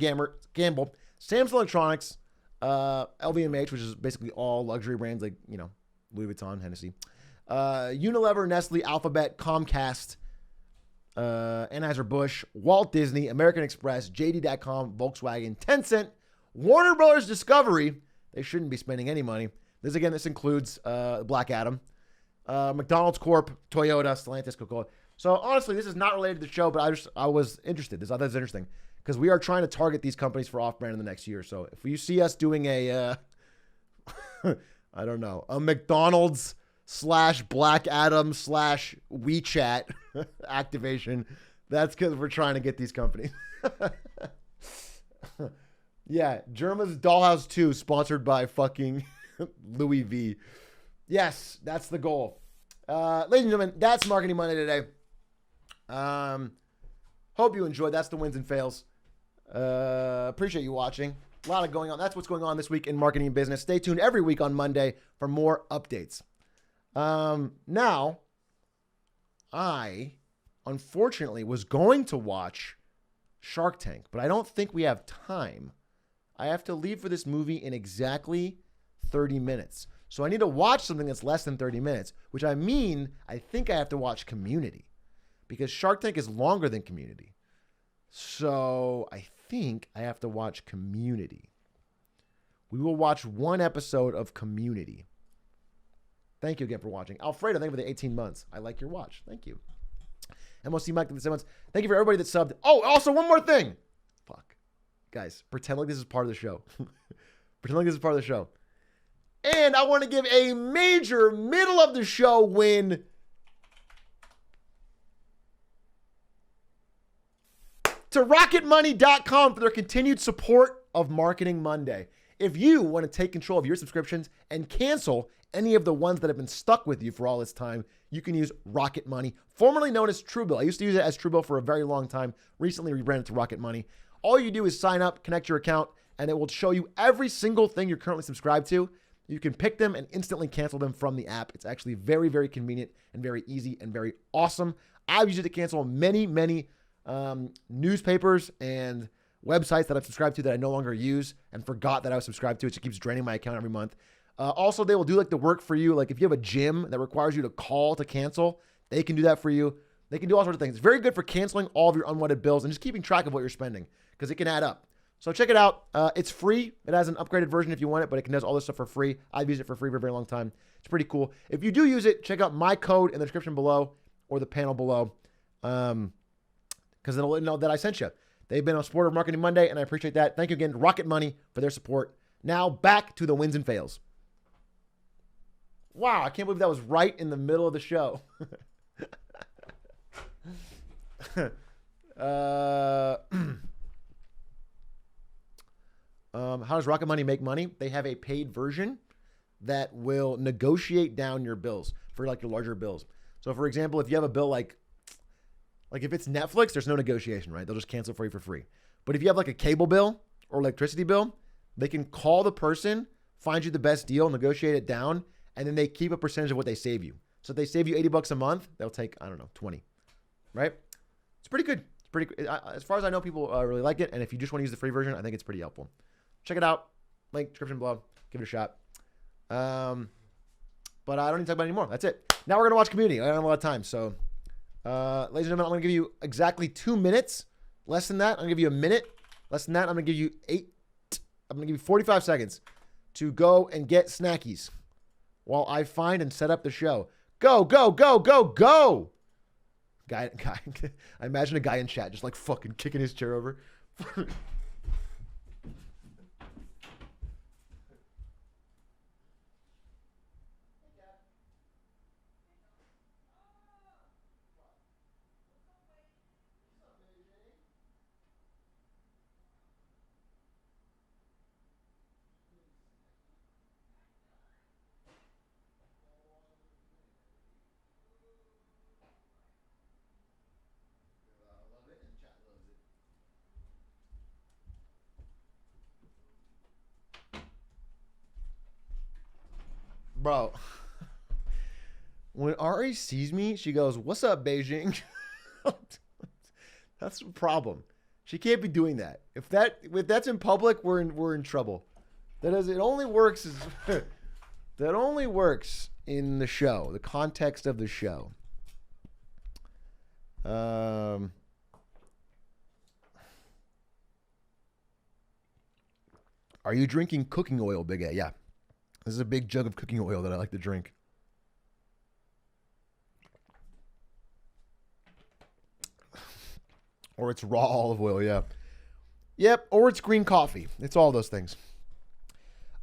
Gamble, Samsung Electronics, LVMH, which is basically all luxury brands like, you know, Louis Vuitton, Hennessy, Unilever, Nestle, Alphabet, Comcast, Anheuser-Busch, Walt Disney, American Express, JD.com, Volkswagen, Tencent, Warner Brothers Discovery. They shouldn't be spending any money. This includes Black Adam, McDonald's Corp, Toyota, Stellantis, Coca-Cola. So honestly, this is not related to the show, but I was interested. I thought this was interesting because we are trying to target these companies for Off-Brand in the next year. So if you see us doing a, I don't know, a McDonald's / Black Adam / WeChat activation, that's because we're trying to get these companies. Yeah, Germa's Dollhouse 2 sponsored by fucking Louis V. Yes, that's the goal. Ladies and gentlemen, that's Marketing Monday today. Hope you enjoyed. That's the wins and fails. Appreciate you watching. A lot of going on. That's what's going on this week in marketing and business. Stay tuned every week on Monday for more updates. Now, I unfortunately was going to watch Shark Tank, but I don't think we have time. I have to leave for this movie in exactly 30 minutes. So I need to watch something that's less than 30 minutes, which I think I have to watch Community because Shark Tank is longer than Community. So I think I have to watch Community. We will watch one episode of Community. Thank you again for watching. Alfredo, thank you for the 18 months. I like your watch. Thank you. MOC Mike, for the 7 months. Thank you for everybody that subbed. Oh, also one more thing. Fuck. Guys, pretend like this is part of the show. Pretend like this is part of the show. And I want to give a major middle of the show win to RocketMoney.com for their continued support of Marketing Monday. If you want to take control of your subscriptions and cancel any of the ones that have been stuck with you for all this time, you can use Rocket Money, formerly known as Truebill. I used to use it as Truebill for a very long time. Recently rebranded to Rocket Money. All you do is sign up, connect your account, and it will show you every single thing you're currently subscribed to. You can pick them and instantly cancel them from the app. It's actually very, very convenient and very easy and very awesome. I've used it to cancel many newspapers and websites that I've subscribed to that I no longer use and forgot that I was subscribed to. It just keeps draining my account every month. Also, they will do like the work for you. Like if you have a gym that requires you to call to cancel, they can do that for you. They can do all sorts of things. It's very good for canceling all of your unwanted bills and just keeping track of what you're spending because it can add up. So check it out. It's free. It has an upgraded version if you want it, but it can do all this stuff for free. I've used it for free for a very long time. It's pretty cool. If you do use it, check out my code in the description below or the panel below because it'll let you know that I sent you. They've been a supporter of Marketing Monday, and I appreciate that. Thank you again to Rocket Money for their support. Now back to the wins and fails. Wow, I can't believe that was right in the middle of the show. How does Rocket Money make money? They have a paid version that will negotiate down your bills for like your larger bills. So for example, if you have a bill like if it's Netflix, there's no negotiation, right? They'll just cancel it for you for free. But if you have like a cable bill or electricity bill, they can call the person, find you the best deal, negotiate it down, and then they keep a percentage of what they save you. So if they save you $80 a month, they'll take, I don't know, 20, right? It's pretty good. It's pretty good. As far as I know, people really like it. And if you just want to use the free version, I think it's pretty helpful. Check it out. Link, description below. Give it a shot. But I don't need to talk about it anymore. That's it. Now we're going to watch Community. I don't have a lot of time. So, ladies and gentlemen, I'm going to give you exactly 2 minutes. Less than that, I'm going to give you a minute. Less than that, I'm going to give you 45 seconds to go and get snackies while I find and set up the show. Go, go, go, go, go. Guy, I imagine a guy in chat just like fucking kicking his chair over. Bro, when Ari sees me, she goes, "What's up, Beijing?" That's the problem. She can't be doing that. If that's in public, we're in trouble. That is, it only works that only works in the show, the context of the show. Are you drinking cooking oil, Big A? Yeah. This is a big jug of cooking oil that I like to drink. Or it's raw olive oil, yeah. Yep, or it's green coffee. It's all those things.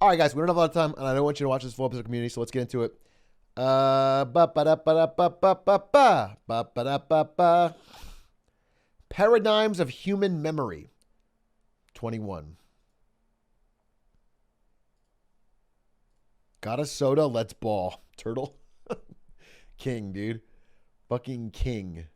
All right, guys, we don't have a lot of time, and I don't want you to watch this full episode of Community, so let's get into it. Paradigms of Human Memory. 21. Got a soda? Let's ball. Turtle? King, dude. Fucking king.